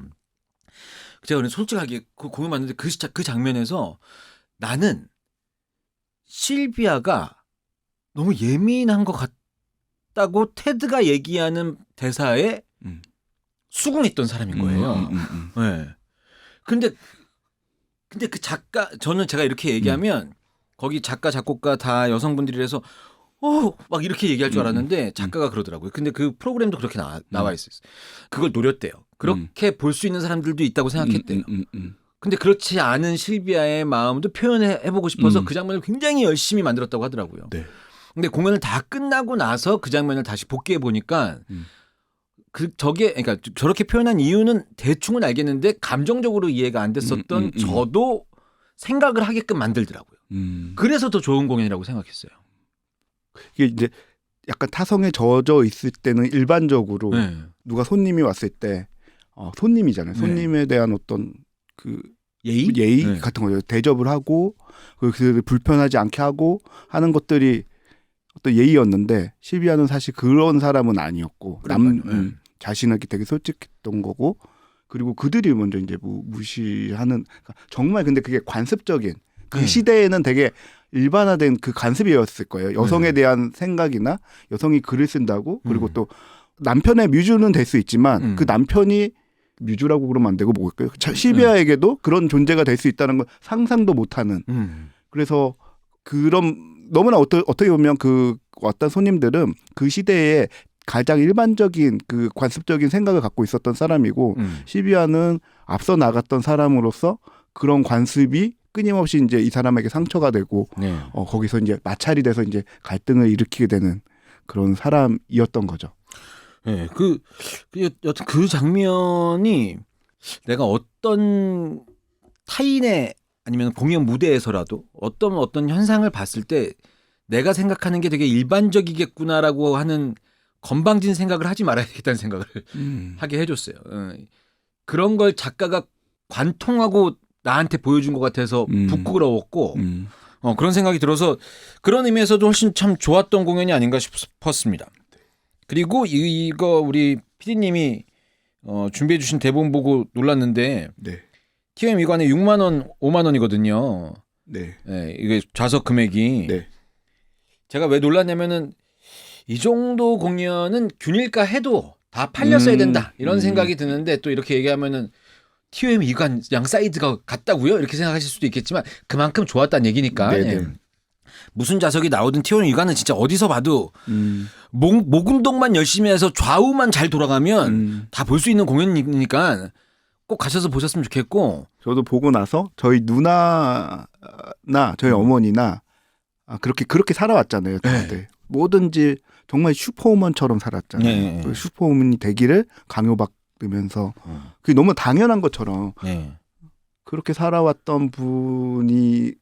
A: 제가 그냥 솔직하게 그 공연 봤는데 그 장면에서 나는 실비아가 너무 예민한 것 같다고 테드가 얘기하는 대사에 수긍했던 사람인 거예요. 네. 근데 그 작가 저는 제가 이렇게 얘기하면 거기 작가 작곡가 다 여성분들이라서 막 이렇게 얘기할 줄 알았는데 작가가 그러더라고요. 근데 그 프로그램도 그렇게 나와 있었어요. 그걸 노렸대요. 그렇게 볼 수 있는 사람들도 있다고 생각했대요. 근데 그렇지 않은 실비아의 마음도 표현해보고 싶어서 그 장면을 굉장히 열심히 만들었다고 하더라고요.
B: 네.
A: 근데 공연을 다 끝나고 나서 그 장면을 다시 복귀해 보니까 그러니까 저렇게 표현한 이유는 대충은 알겠는데 감정적으로 이해가 안 됐었던 저도 생각을 하게끔 만들더라고요. 그래서 더 좋은 공연이라고 생각했어요.
B: 이게 이제 약간 타성에 젖어 있을 때는 일반적으로 누가 손님이 왔을 때 손님이잖아요. 손님에 대한 어떤 그 예의 같은 거죠. 대접을 하고 그들을 불편하지 않게 하고 하는 것들이 어떤 예의였는데 실비아는 사실 그런 사람은 아니었고 자신에게 되게 솔직했던 거고 그리고 그들이 먼저 이제 무시하는 정말 근데 그게 관습적인 그 시대에는 되게 일반화된 그 관습이었을 거예요. 여성에 대한 생각이나 여성이 글을 쓴다고 그리고 또 남편의 뮤즈는 될 수 있지만 그 남편이 뮤즈라고 그러면 안 되고 뭐일까요? 실비아에게도 그런 존재가 될 수 있다는 걸 상상도 못하는. 그래서 그런 너무나 어떻게 보면 그 왔던 손님들은 그 시대에 가장 일반적인 그 관습적인 생각을 갖고 있었던 사람이고 실비아는 앞서 나갔던 사람으로서 그런 관습이 끊임없이 이제 이 사람에게 상처가 되고 거기서 이제 마찰이 돼서 이제 갈등을 일으키게 되는 그런 사람이었던 거죠.
A: 네, 여튼 그 장면이 내가 어떤 타인의 아니면 공연 무대에서라도 어떤 현상을 봤을 때 내가 생각하는 게 되게 일반적이겠구나라고 하는 건방진 생각을 하지 말아야겠다는 생각을 하게 해줬어요. 그런 걸 작가가 관통하고 나한테 보여준 것 같아서 부끄러웠고 그런 생각이 들어서 그런 의미에서도 훨씬 참 좋았던 공연이 아닌가 싶었습니다. 그리고 이거 우리 PD님이 준비해 주신 대본 보고 놀랐는데 TM 이관에 6만 원, 5만 원이거든요. 네, 이게 좌석 금액이. 제가 왜 놀랐냐면은 이 정도 공연은 균일가 해도 다 팔렸어야 된다 이런 생각이 드는데 또 이렇게 얘기하면은 TM 이관 양 사이드가 같다고요? 이렇게 생각하실 수도 있겠지만 그만큼 좋았다는 얘기니까. 무슨 좌석이 나오든 TM 이관은 진짜 어디서 봐도 목 운동만 열심히 해서 좌우만 잘 돌아가면 다 볼 수 있는 공연이니까 꼭 가셔서 보셨으면 좋겠고.
B: 저도 보고 나서 저희 누나나 저희 어머니나 그렇게 살아왔잖아요. 다들. 뭐든지 정말 슈퍼우먼처럼 살았잖아요. 슈퍼우먼이 되기를 강요받으면서 그게 너무 당연한 것처럼 그렇게 살아왔던 분이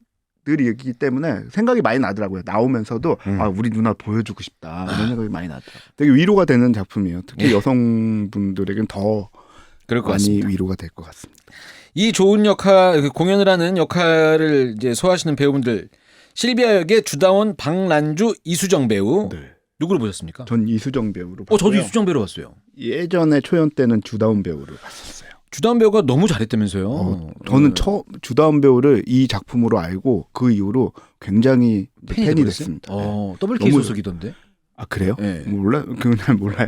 B: 늘이기 때문에 생각이 많이 나더라고요. 나오면서도 우리 누나 보여주고 싶다 이런 생각이 많이 나더라고요. 되게 위로가 되는 작품이에요. 특히 여성분들에게는 더
A: 그럴 것
B: 많이
A: 같습니다.
B: 위로가 될 것 같습니다.
A: 이 좋은 역할, 공연을 하는 역할을 이제 소화하시는 배우분들, 실비아 역의 주다원, 박란주, 이수정 배우. 누구를 보셨습니까?
B: 전 이수정 배우로 봤고요.
A: 저도 이수정 배우로 봤어요.
B: 예전에 초연 때는 주다원 배우를 봤었어요.
A: 주다운 배우가 너무 잘했다면서요.
B: 저는 처음 주다운 배우를 이 작품으로 알고 그 이후로 굉장히 팬이 됐습니다.
A: 더블 K 소속이던데.
B: 아 그래요?
A: 네.
B: 몰라? 그건 몰라요.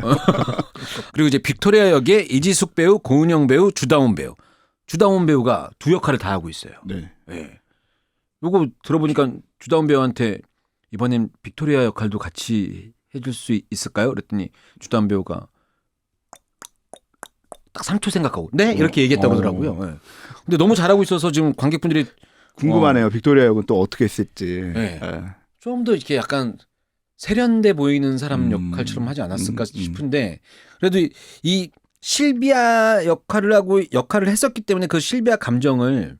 A: 그리고 이제 빅토리아 역의 이지숙 배우, 고은영 배우, 주다운 배우. 주다운 배우가 두 역할을 다 하고 있어요.
B: 네.
A: 네. 요거 들어보니까 주다운 배우한테 이번엔 빅토리아 역할도 같이 해줄 수 있을까요? 그랬더니 주다운 배우가 딱 3초 생각하고 네 이렇게 얘기했다고 하더라고요. 네. 근데 너무 잘하고 있어서 지금 관객분들이
B: 궁금하네요. 빅토리아 역은 또 어떻게 했을지.
A: 네. 좀 더 이렇게 약간 세련돼 보이는 사람 역할처럼 하지 않았을까 싶은데 그래도 이 실비아 역할을 했었기 때문에 그 실비아 감정을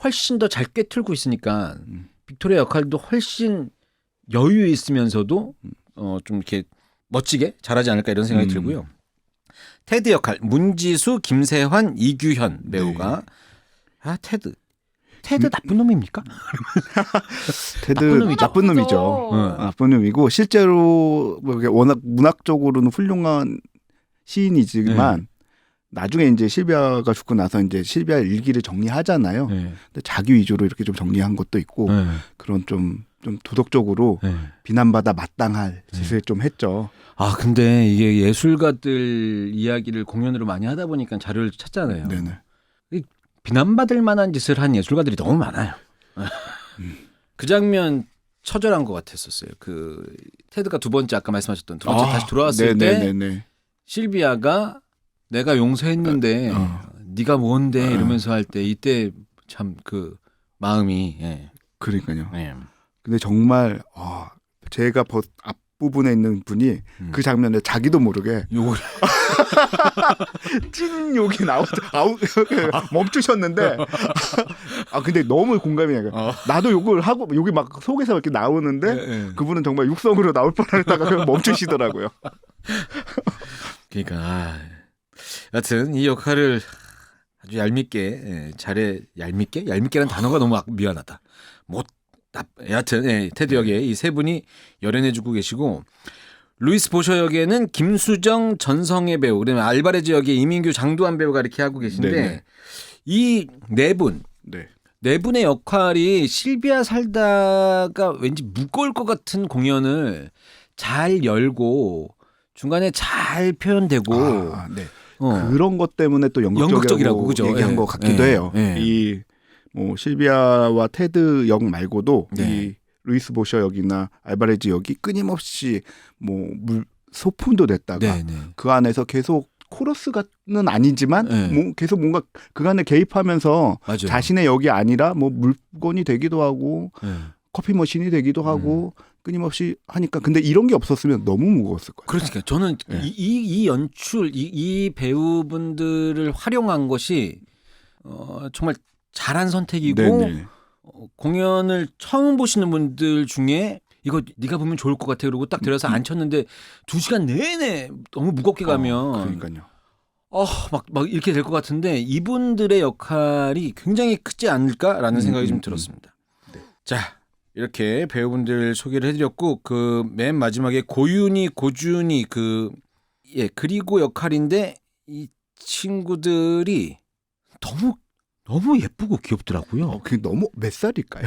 A: 훨씬 더 잘 꿰뚫고 있으니까 빅토리아 역할도 훨씬 여유 있으면서도 좀 이렇게 멋지게 잘하지 않을까 이런 생각이 들고요. 테드 역할 문지수, 김세환, 이규현 배우가 테드 나쁜 놈입니까?
B: 테드 나쁜 놈이죠. 나쁜 놈이고 실제로 워낙 문학적으로는 훌륭한 시인이지만 나중에 이제 실비아가 죽고 나서 이제 실비아 일기를 정리하잖아요. 근데 자기 위주로 이렇게 좀 정리한 것도 있고 그런 좀 도덕적으로 비난받아 마땅할 짓을 좀 했죠.
A: 아 근데 이게 예술가들 이야기를 공연으로 많이 하다 보니까 자료를 찾잖아요.
B: 네네.
A: 비난받을 만한 짓을 한 예술가들이 너무 많아요. 그 장면 처절한 것 같았었어요. 그 테드가 두 번째 아까 말씀하셨던 두 번째 다시 돌아왔을 때 실비아가 내가 용서했는데 네가 뭔데 이러면서 할 때 이때 참 그 마음이
B: 그러니까요. 근데 정말 제가 앞부분에 있는 분이 그 장면에 자기도 모르게
A: 욕을
B: 찐 욕이 멈추셨는데 근데 너무 공감이 가요. 나도 욕을 하고 욕이 막 속에서 이렇게 나오는데 그분은 정말 육성으로 나올 뻔하다가 그냥 멈추시더라고요.
A: 그러니까 여튼 이 역할을 아주 얄밉게 얄밉게라는 단어가 너무 미안하다. 여하튼 테드 역에 이 세 분이 열연해주고 계시고 루이스 보셔 역에는 김수정, 전성애 배우 그다음에 알바레즈 역에 이민규, 장두환 배우가 이렇게 하고 계신데 이 네 분의 역할이 실비아 살다가 왠지 무거울 것 같은 공연을 잘 열고 중간에 잘 표현되고
B: 그런 것 때문에 또 연극적이라고
A: 그죠?
B: 얘기한 것 같기도 해요. 이 실비아와 테드 역 말고도 이 루이스 보셔 역이나 알바레즈 역이 끊임없이 소품도 냈다가 그 안에서 계속 코러스는 아니지만 계속 뭔가 그 안에 개입하면서 맞아요. 자신의 역이 아니라 물건이 되기도 하고 커피 머신이 되기도 하고 끊임없이 하니까 근데 이런 게 없었으면 너무 무거웠을 거예요.
A: 그러니까 저는 이 연출 이 배우분들을 활용한 것이 정말 잘한 선택이고 공연을 처음 보시는 분들 중에 이거 네가 보면 좋을 것 같아 그러고 딱 들어서 앉혔는데 2시간 내내 너무 무겁게 가면
B: 그러니까요.
A: 막 이렇게 될 것 같은데 이분들의 역할이 굉장히 크지 않을까라는 생각이 좀 들었습니다. 자 이렇게 배우분들 소개를 해드렸고 그 맨 마지막에 고준이 그리고 역할인데 이 친구들이 너무 예쁘고 귀엽더라고요.
B: 그게 너무 몇 살일까요?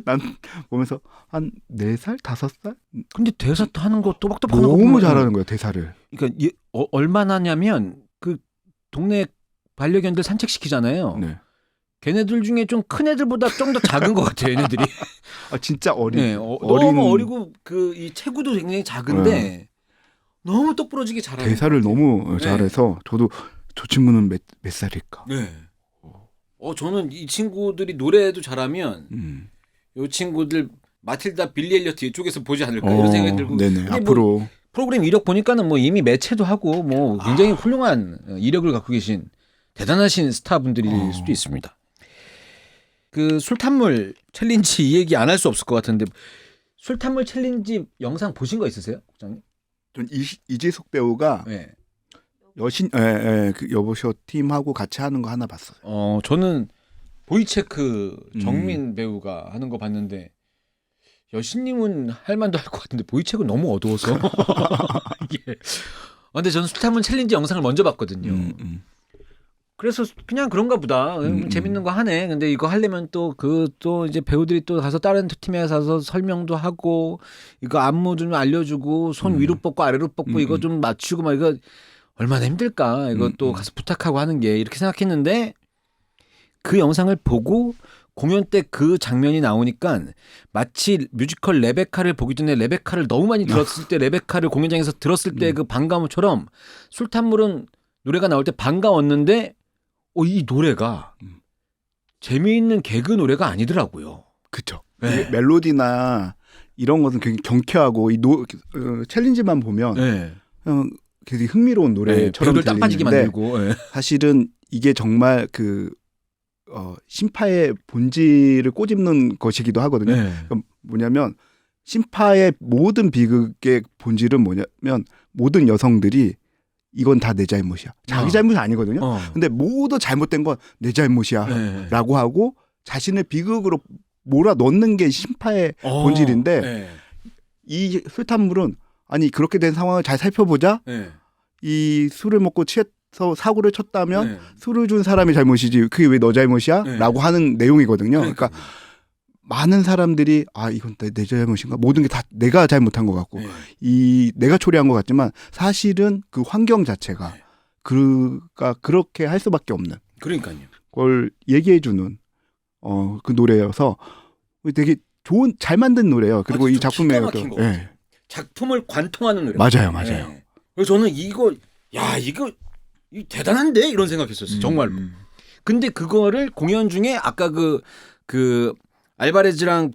B: 난 보면서 한 4살, 5살?
A: 근데 대사 하는 거 또박또박
B: 너무 잘하는 거예요, 대사를.
A: 그러니까 얼마나 하냐면 그 동네 반려견들 산책시키잖아요. 걔네들 중에 좀 큰 애들보다 좀 더 작은 것 같아요, 얘네들이.
B: 진짜 어린.
A: 너무 어리고 이 체구도 굉장히 작은데 너무 똑부러지게 잘하는
B: 대사를 너무 잘해서 저도 저 친구는 몇 살일까?
A: 저는 이 친구들이 노래도 잘하면 이 친구들 마틸다, 빌리 엘리어트 이쪽에서 보지 않을까 이런 생각이 들고.
B: 앞으로
A: 프로그램 이력 보니까는 이미 매체도 하고 굉장히 훌륭한 이력을 갖고 계신 대단하신 스타분들일 수도 있습니다. 그 술탄물 챌린지 이 얘기 안 할 수 없을 것 같은데 술탄물 챌린지 영상 보신 거 있으세요, 국장님?
B: 전 이지숙 배우가 그 여보쇼 팀하고 같이 하는 거 하나 봤어요.
A: 저는 보이체크 정민 배우가 하는 거 봤는데 여신님은 할 만도 할 것 같은데 보이체크는 너무 어두워서 이게. 근데 저는 술탄물 챌린지 영상을 먼저 봤거든요. 그래서 그냥 그런가 보다. 재밌는 거 하네. 근데 이거 하려면 또 이제 배우들이 또 가서 다른 팀에 가서 설명도 하고 이거 안무 좀 알려주고 손 위로 뻗고 아래로 뻗고 이거 좀 맞추고 막 이거 얼마나 힘들까. 이거 또 가서 부탁하고 하는 게 이렇게 생각했는데 그 영상을 보고 공연 때 그 장면이 나오니까 마치 뮤지컬 레베카를 보기 전에 레베카를 너무 많이 들었을 때 레베카를 공연장에서 들었을 때 그 반가움처럼 술탄물은 노래가 나올 때 반가웠는데 이 노래가 재미있는 개그 노래가 아니더라고요.
B: 그렇죠.
A: 네.
B: 멜로디나 이런 것은 굉장히 경쾌하고 챌린지만 보면
A: 네.
B: 되게 흥미로운 노래처럼
A: 배우들 딱 빠지게 만들고
B: 사실은 이게 정말 신파의 본질을 꼬집는 것이기도 하거든요. 그러니까 뭐냐면 신파의 모든 비극의 본질은 뭐냐면 모든 여성들이 이건 다 내 잘못이야. 자기 잘못이 아니거든요. 근데 모두 잘못된 건 내 잘못이야 라고 하고 자신을 비극으로 몰아넣는 게 신파의 본질인데 이 술탄물은 아니 그렇게 된 상황을 잘 살펴보자. 이 술을 먹고 취해서 사고를 쳤다면 술을 준 사람이 잘못이지 그게 왜 너 잘못이야? 라고 하는 내용이거든요. 그러니까 많은 사람들이 이건 내 잘못인가? 모든 게 다 내가 잘못한 것 같고 내가 초래한 것 같지만 사실은 그 환경 자체가 그가 그렇게 할 수밖에 없는
A: 그러니까요.
B: 걸 얘기해주는 그 노래여서 되게 잘 만든 노래예요. 그리고 이 작품에
A: 작품을 관통하는 노래.
B: 맞아요.
A: 그래서 저는 이거 대단한데 이런 생각했었어요. 정말로. 근데 그거를 공연 중에 아까 그 알바레즈랑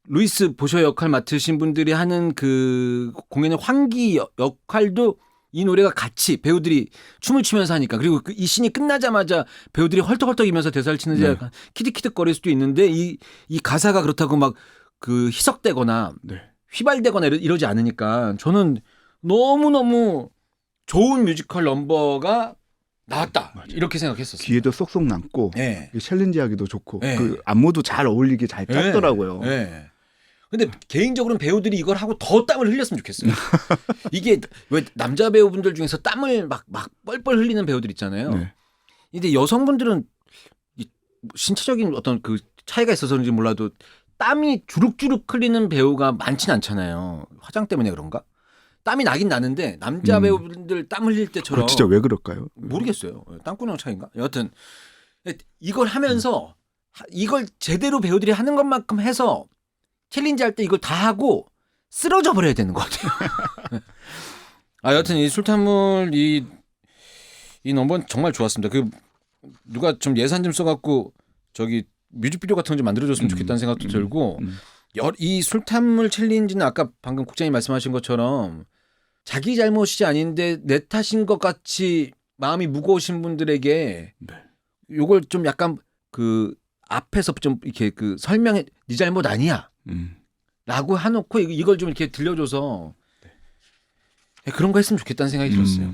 A: 루이스 보셔 역할 맡으신 분들이 하는 그 공연의 환기 역할도 이 노래가 같이 배우들이 춤을 추면서 하니까 그리고 이 씬이 끝나자마자 배우들이 헐떡헐떡이면서 대사를 치는데 약간 키득키득거릴 수도 있는데 이 가사가 그렇다고 막 그 희석되거나 휘발되거나 이러지 않으니까 저는 너무너무 좋은 뮤지컬 넘버가 나왔다. 맞아요. 이렇게 생각했었어요.
B: 귀에도 쏙쏙 남고 챌린지하기도 좋고 그 안무도 잘 어울리게 잘 짰더라고요.
A: 근데 개인적으로는 배우들이 이걸 하고 더 땀을 흘렸으면 좋겠어요. 이게 왜 남자 배우분들 중에서 땀을 막 뻘뻘 흘리는 배우들 있잖아요. 근데 여성분들은 신체적인 어떤 그 차이가 있어서 그런지 몰라도 땀이 주룩주룩 흘리는 배우가 많진 않잖아요. 화장 때문에 그런가? 땀이 나긴 나는데 남자 배우분들 땀 흘릴 때처럼
B: 진짜 왜 그럴까요?
A: 모르겠어요. 땀구녕 차이인가? 여하튼 이걸 하면서 이걸 제대로 배우들이 하는 것만큼 해서 챌린지 할 때 이걸 다 하고 쓰러져 버려야 되는 것 같아요. 여하튼 이 술탄물 이 넘버는 정말 좋았습니다. 누가 좀 예산 좀 써갖고 뮤직비디오 같은 거 좀 만들어줬으면 좋겠다는 생각도 들고 이 술탄물 챌린지는 아까 방금 국장님 말씀하신 것처럼 자기 잘못이 아닌데 내 탓인 것 같이 마음이 무거우신 분들에게 요걸 좀 약간 그 앞에서 좀 이렇게 그 설명해 네 잘못 아니야 라고 해놓고 이걸 좀 이렇게 들려줘서 그런 거 했으면 좋겠다는 생각이 들었어요.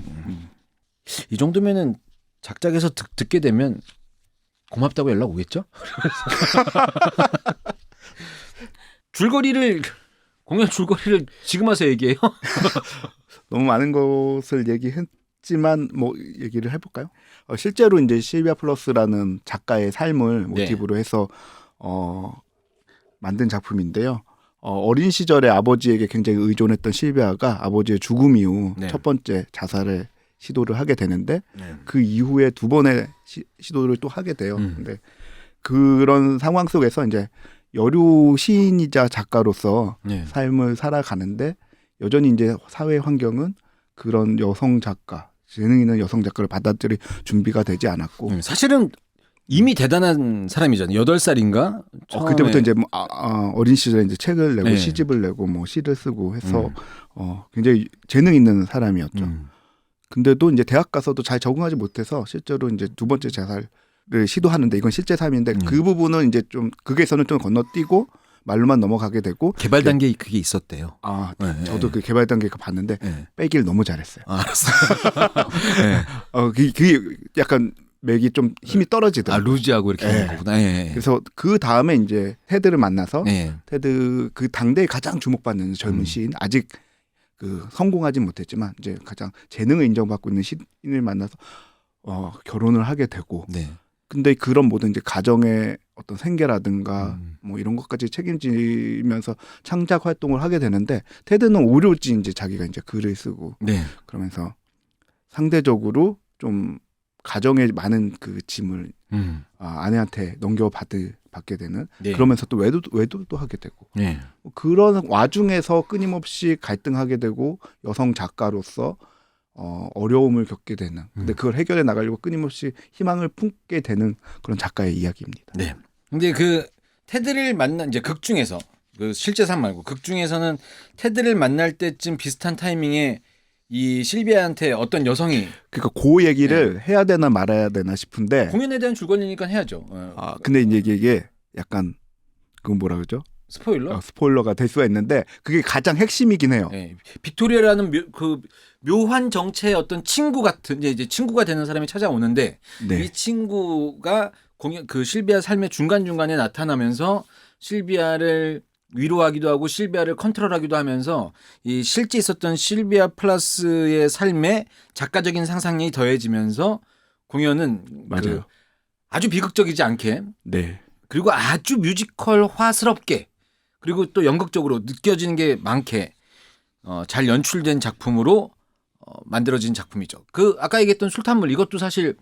A: 이 정도면은 작작에서 듣게 되면 고맙다고 연락 오겠죠? 공연 줄거리를 지금 와서 얘기해요?
B: 너무 많은 것을 얘기했지만 얘기를 해볼까요? 실제로 이제 실비아 플러스라는 작가의 삶을 모티브로 해서 만든 작품인데요. 어린 시절에 아버지에게 굉장히 의존했던 실비아가 아버지의 죽음 이후 첫 번째 자살을 시도를 하게 되는데 그 이후에 두 번의 시도를 또 하게 돼요. 근데 그런 상황 속에서 이제 여류 시인이자 작가로서 삶을 살아가는데 여전히 이제 사회 환경은 그런 여성 작가, 재능 있는 여성 작가를 받아들일 준비가 되지 않았고
A: 사실은 이미 대단한 사람이잖아요. 8살인가?
B: 그때부터 이제 어린 시절에 이제 책을 내고 시집을 내고 시를 쓰고 해서 굉장히 재능 있는 사람이었죠. 근데도 이제 대학 가서도 잘 적응하지 못해서 실제로 이제 두 번째 자살을 시도하는데 이건 실제 삶인데 그 부분은 이제 좀 극에서는 좀 건너뛰고 말로만 넘어가게 되고
A: 개발 단계에 그게 있었대요.
B: 저도 그 개발 단계 봤는데 빼기를 너무 잘했어요.
A: 알았어요.
B: 그게 약간 맥이 좀 힘이 떨어지더라고요.
A: 루즈하고 이렇게 하는 거구나.
B: 그래서 그 다음에 이제 테드를 만나서 테드 그 당대에 가장 주목받는 젊은 시인 아직 성공하진 못했지만 이제 가장 재능을 인정받고 있는 시인을 만나서 결혼을 하게 되고
A: 네.
B: 근데 그런 모든 이제 가정의 어떤 생계라든가 뭐 이런 것까지 책임지면서 창작 활동을 하게 되는데 테드는 오로지 이제 자기가 이제 글을 쓰고
A: 네.
B: 그러면서 상대적으로 좀 가정에 많은 그 짐을 아내한테 받게 되는
A: 네.
B: 그러면서 또 외도도 하게 되고
A: 네.
B: 그런 와중에서 끊임없이 갈등하게 되고 여성 작가로서 어려움을 겪게 되는 근데 그걸 해결해 나가려고 끊임없이 희망을 품게 되는 그런 작가의 이야기입니다.
A: 네. 근데 그 테드를 만난 이제 극 중에서 그 실제 삶 말고 극 중에서는 테드를 만날 때쯤 비슷한 타이밍에 이 실비아한테 어떤 여성이
B: 그러니까 그 얘기를 해야 되나 말아야 되나 싶은데
A: 공연에 대한 줄거리니까 해야죠.
B: 근데 이제 이게 약간 그건 뭐라 그러죠?
A: 스포일러?
B: 스포일러가 될 수가 있는데 그게 가장 핵심이긴 해요.
A: 네. 빅토리아라는 그 묘한 정체의 어떤 친구 같은 이제 친구가 되는 사람이 찾아오는데
B: 네.
A: 이 친구가 그 실비아 삶의 중간중간에 나타나면서 실비아를 위로하기도 하고 실비아를 컨트롤하기도 하면서 이 실제 있었던 실비아 플러스의 삶에 작가적인 상상력이 더해지면서 공연은
B: 맞아요.
A: 아주 비극적이지 않게
B: 네.
A: 그리고 아주 뮤지컬화스럽게 그리고 또 연극적으로 느껴지는 게 많게 잘 연출된 작품으로 만들어진 작품이죠. 그 아까 얘기했던 술탄물 이것도 사실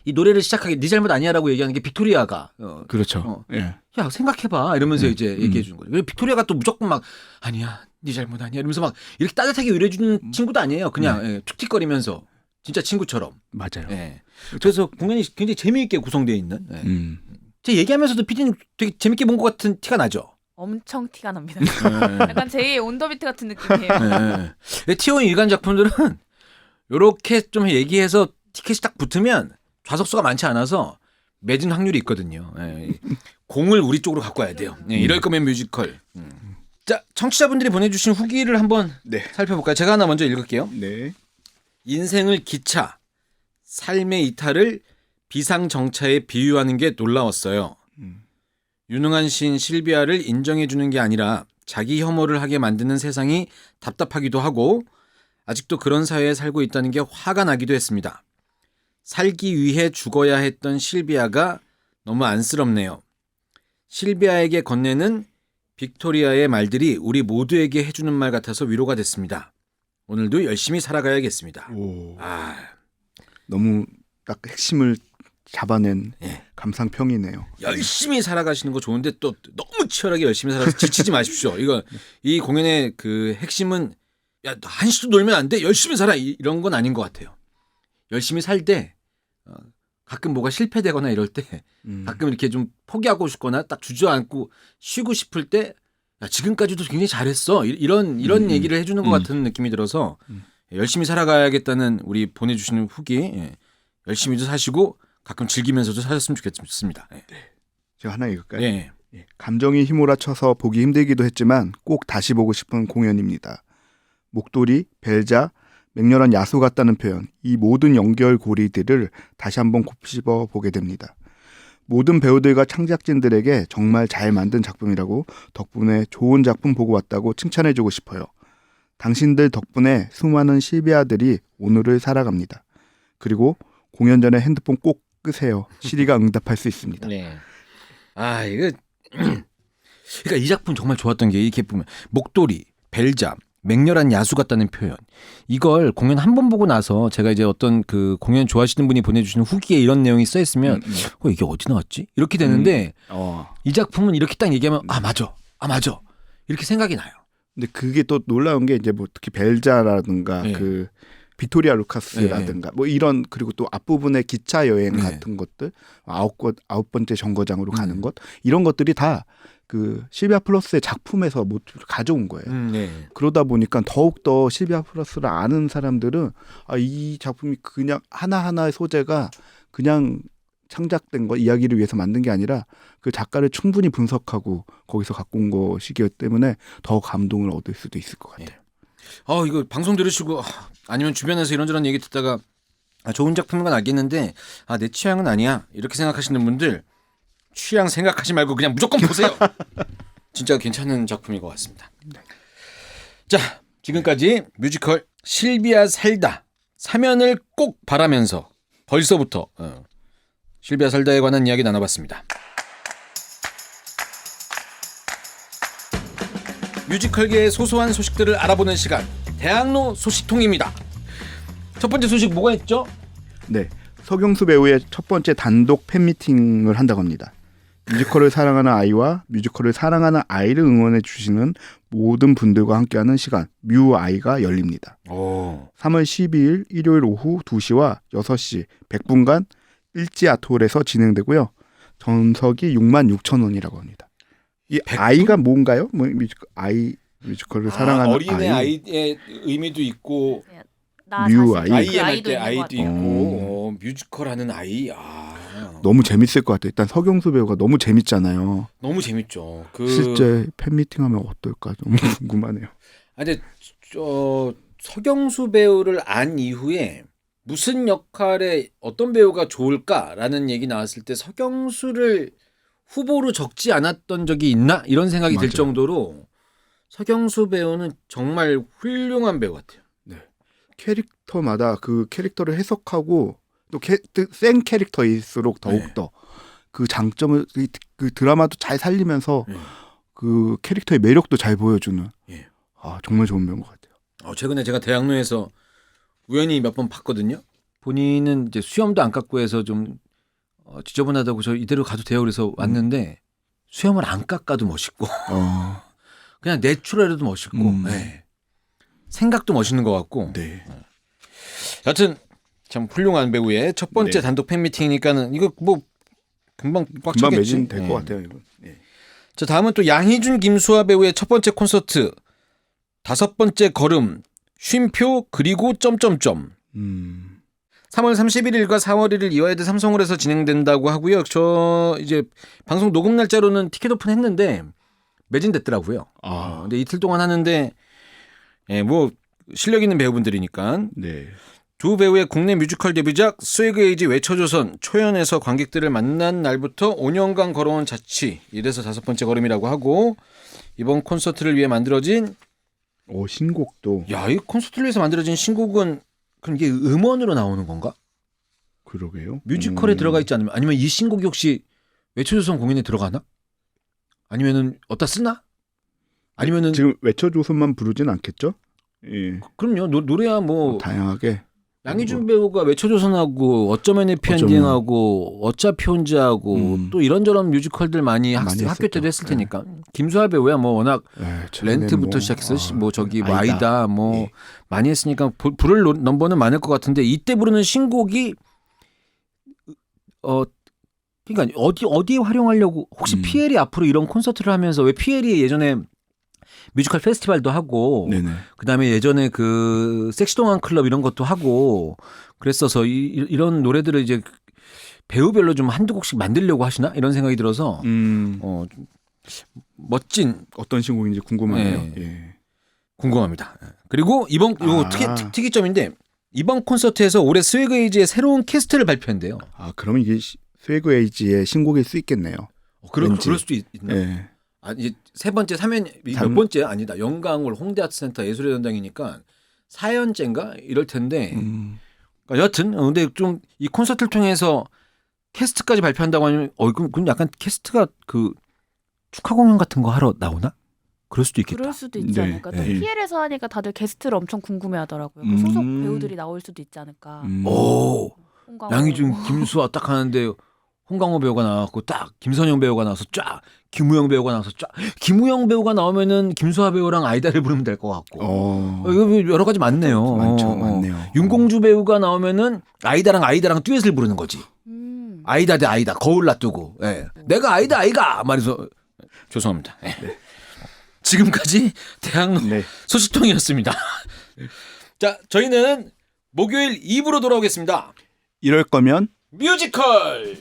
A: 이 노래를 시작하기 네 잘못 아니야라고 얘기하는 게 빅토리아가
B: 그렇죠. 예.
A: 야 생각해봐 이러면서 이제 얘기해 주는 거죠. 그리고 빅토리아가 또 무조건 막 아니야 네 잘못 아니야 이러면서 막 이렇게 따뜻하게 위로해주는 친구도 아니에요. 그냥 예, 툭틱거리면서 진짜 친구처럼.
B: 맞아요.
A: 예. 그래서 공연이 굉장히 재미있게 구성되어 있는. 예. 제 얘기하면서도 PD님 되게 재밌게 본 것 같은 티가 나죠.
C: 엄청 티가 납니다. 약간 제2의 온더비트 같은 느낌이에요.
A: T.O.인 일간 작품들은 이렇게 좀 얘기해서 티켓이 딱 붙으면 좌석수가 많지 않아서 매진 확률이 있거든요. 공을 우리 쪽으로 갖고 와야 돼요. 이럴 거면 뮤지컬. 자, 청취자분들이 보내주신 후기를 한번 살펴볼까요? 제가 하나 먼저 읽을게요.
B: 네.
A: 인생을 기차, 삶의 이탈을 비상정차에 비유하는 게 놀라웠어요. 유능한 시인 실비아를 인정해주는 게 아니라 자기 혐오를 하게 만드는 세상이 답답하기도 하고 아직도 그런 사회에 살고 있다는 게 화가 나기도 했습니다. 살기 위해 죽어야 했던 실비아가 너무 안쓰럽네요. 실비아에게 건네는 빅토리아의 말들이 우리 모두에게 해주는 말 같아서 위로가 됐습니다. 오늘도 열심히 살아가야겠습니다.
B: 오. 너무 딱 핵심을 잡아낸 감상평이네요.
A: 열심히 살아가시는 거 좋은데 또 너무 치열하게 열심히 살아서 지치지 마십시오. 이 공연의 그 핵심은 야, 한시도 놀면 안 돼. 열심히 살아. 이런 건 아닌 것 같아요. 열심히 살 때 가끔 뭐가 실패되거나 이럴 때 가끔 이렇게 좀 포기하고 싶거나 딱 주저앉고 쉬고 싶을 때 야, 지금까지도 굉장히 잘했어. 이런 얘기를 해주는 것 같은 느낌이 들어서 열심히 살아가야겠다는 우리 보내주시는 후기 열심히도 사시고 가끔 즐기면서도 사셨으면 좋겠습니다.
B: 제가 하나 읽을까요?
A: 네.
B: 감정이 휘몰아쳐서 보기 힘들기도 했지만 꼭 다시 보고 싶은 공연입니다. 목도리, 벨자, 맹렬한 야수 같다는 표현, 이 모든 연결고리들을 다시 한번 곱씹어 보게 됩니다. 모든 배우들과 창작진들에게 정말 잘 만든 작품이라고 덕분에 좋은 작품 보고 왔다고 칭찬해주고 싶어요. 당신들 덕분에 수많은 실비아들이 오늘을 살아갑니다. 그리고 공연 전에 핸드폰 꼭 끄세요. 시리가 응답할 수 있습니다.
A: 네. 아 이거 그러니까 이 작품 정말 좋았던 게 이렇게 보면 목도리, 벨자, 맹렬한 야수 같다는 표현. 이걸 공연 한 번 보고 나서 제가 이제 어떤 그 공연 좋아하시는 분이 보내주시는 후기에 이런 내용이 써 있으면 이게 어디 나왔지? 이렇게 되는데 이 작품은 이렇게 딱 얘기하면 아 맞아 이렇게 생각이 나요.
B: 근데 그게 또 놀라운 게 이제 뭐 특히 벨자라든가 그 빅토리아 루카스라든가 뭐 이런 그리고 또 앞부분의 기차 여행 같은 것들 아홉 번째 정거장으로 가는 것 이런 것들이 다 그 실비아 플러스의 작품에서 모티브를 가져온 거예요. 그러다 보니까 더욱더 실비아 플러스를 아는 사람들은 이 작품이 그냥 하나하나의 소재가 그냥 창작된 거 이야기를 위해서 만든 게 아니라 그 작가를 충분히 분석하고 거기서 갖고 온 것이기 때문에 더 감동을 얻을 수도 있을 것 같아요.
A: 이거 방송 들으시고 아니면 주변에서 이런저런 얘기 듣다가 좋은 작품인 건 알겠는데 내 취향은 아니야 이렇게 생각하시는 분들 취향 생각하지 말고 그냥 무조건 보세요. 진짜 괜찮은 작품인 것 같습니다. 자, 지금까지 뮤지컬 실비아 살다 사면을 꼭 바라면서 벌써부터 실비아 설다에 관한 이야기 나눠봤습니다. 뮤지컬계의 소소한 소식들을 알아보는 시간, 대학로 소식통입니다. 첫 번째 소식 뭐가 있죠?
B: 네, 서경수 배우의 첫 번째 단독 팬미팅을 한다고 합니다. 뮤지컬을 사랑하는 아이와 뮤지컬을 사랑하는 아이를 응원해 주시는 모든 분들과 함께하는 시간 뮤아이가 열립니다. 3월 12일 일요일 오후 2시와 6시 100분간 일지아트홀에서 진행되고요. 전석이 66,000원이라고 합니다. 이
A: 100분?
B: 아이가 뭔가요? 뭐 뮤지컬을 사랑하는
A: 어린애 아이의 의미도 있고
C: 나
B: 뮤
C: 사실
B: 아이.
C: 그
A: 아이의
C: 있는
A: 아이도
C: 것 같아요.
A: 있고 뮤지컬 하는 아이.
B: 너무 재밌을 것 같아요. 일단 서경수 배우가 너무 재밌잖아요.
A: 너무 재밌죠.
B: 실제 팬미팅하면 어떨까 너무 궁금하네요.
A: 근데 서경수 배우를 안 이후에 무슨 역할에 어떤 배우가 좋을까라는 얘기 나왔을 때 서경수를 후보로 적지 않았던 적이 있나 이런 생각이 들
B: 맞아요.
A: 정도로 서경수 배우는 정말 훌륭한 배우 같아요.
B: 캐릭터마다 그 캐릭터를 해석하고 또 센 캐릭터일수록 더욱더 그 장점을 그 드라마도 잘 살리면서 그 캐릭터의 매력도 잘 보여주는 정말 좋은 배우인 것 같아요.
A: 최근에 제가 대학로에서 우연히 몇 번 봤거든요. 본인은 이제 수염도 안 깎고 해서 좀 지저분하다고 저 이대로 가도 돼요 그래서 왔는데 수염을 안 깎아도 멋있고 그냥 내추럴해도 멋있고 생각도 멋있는 것 같고 여튼 참 훌륭한 배우의 첫 번째 단독 팬미팅이니까는 이거 뭐 금방 꽉 차겠지.
B: 매진 될 것 같아요. 이건.
A: 자, 다음은 또 양희준 김수아 배우의 첫 번째 콘서트 5번째 걸음 쉼표 그리고 점점점 3월 31일과 4월 1일 이화여대 삼성홀에서 진행된다고 하고요. 저 이제 방송 녹음 날짜로는 티켓 오픈했는데 매진됐더라고요. 근데 이틀 동안 하는데 뭐 실력 있는 배우분들이니까 두 배우의 국내 뮤지컬 데뷔작 스웨그 에이지 외쳐조선 초연에서 관객들을 만난 날부터 5년간 걸어온 자취 이래서 5번째 걸음이라고 하고 이번 콘서트를 위해 만들어진
B: 신곡도
A: 이 콘서트를 위해서 만들어진 신곡은 그럼 이게 음원으로 나오는 건가?
B: 그러게요.
A: 뮤지컬에 들어가 있지 않으면 아니면 이 신곡이 혹시 외쳐조선 공연에 들어가나? 아니면은 어디다 쓰나? 아니면은
B: 지금 외쳐조선만 부르진 않겠죠?
A: 그럼요. 노래야 뭐
B: 다양하게
A: 양희준 배우가 외쳐조선하고 어쩌면 해피엔딩하고 어차피 혼자하고 또 이런저런 뮤지컬들 많이 학교 때도 했을 테니까 김수아 배우야 뭐 워낙 렌트부터 시작해서 뭐 저기 뭐 아이다 뭐 많이 했으니까 부를 넘버는 많을 것 같은데 이때 부르는 신곡이 그러니까 어디에 활용하려고 혹시 피엘이 앞으로 이런 콘서트를 하면서 왜 피엘이 예전에 뮤지컬 페스티벌도 하고 그다음에 예전에 그 섹시동안 클럽 이런 것도 하고 그랬어서 이런 노래들을 이제 배우별로 좀 한두 곡씩 만들려고 하시나 이런 생각이 들어서 멋진
B: 어떤 신곡인지 궁금하네요.
A: 궁금합니다. 그리고 이번 요 특이점인데 이번 콘서트에서 올해 스웨그 에이지의 새로운 캐스트를 발표한대요.
B: 그러면 이게 스웨그 에이지의 신곡일 수 있겠네요.
A: 그럴 수도 있나? 이제 세 번째 3연 몇 번째 아니다. 영광홀 홍대아트센터 예술의 전당이니까 4연째인가 이럴 텐데. 그러니까 여튼 근데 좀 이 콘서트를 통해서 캐스트까지 발표한다고 하면 그럼 약간 캐스트가 그 축하 공연 같은 거 하러 나오나? 그럴 수도 있겠다.
C: 그럴 수도 있지 않을까. 또 PL에서 하니까 다들 게스트를 엄청 궁금해하더라고요. 그 소속 배우들이 나올 수도 있지 않을까.
A: 양희준, 김수아 딱 하는데 홍강호 배우가 나왔고 딱 김선영 배우가 나와서 쫙 김우영 배우가 나와서 쫙 김우영 배우가 나오면은 김수아 배우랑 아이다를 부르면 될 것 같고 이거 여러 가지 많네요.
B: 많네요.
A: 윤공주 배우가 나오면은 아이다랑 듀엣을 부르는 거지. 아이다 대 아이다 거울 놔두고 내가 아이가 말해서 죄송합니다. 지금까지 대학로 소식통이었습니다. 자, 저희는 목요일 2부로 돌아오겠습니다.
B: 이럴 거면
A: 뮤지컬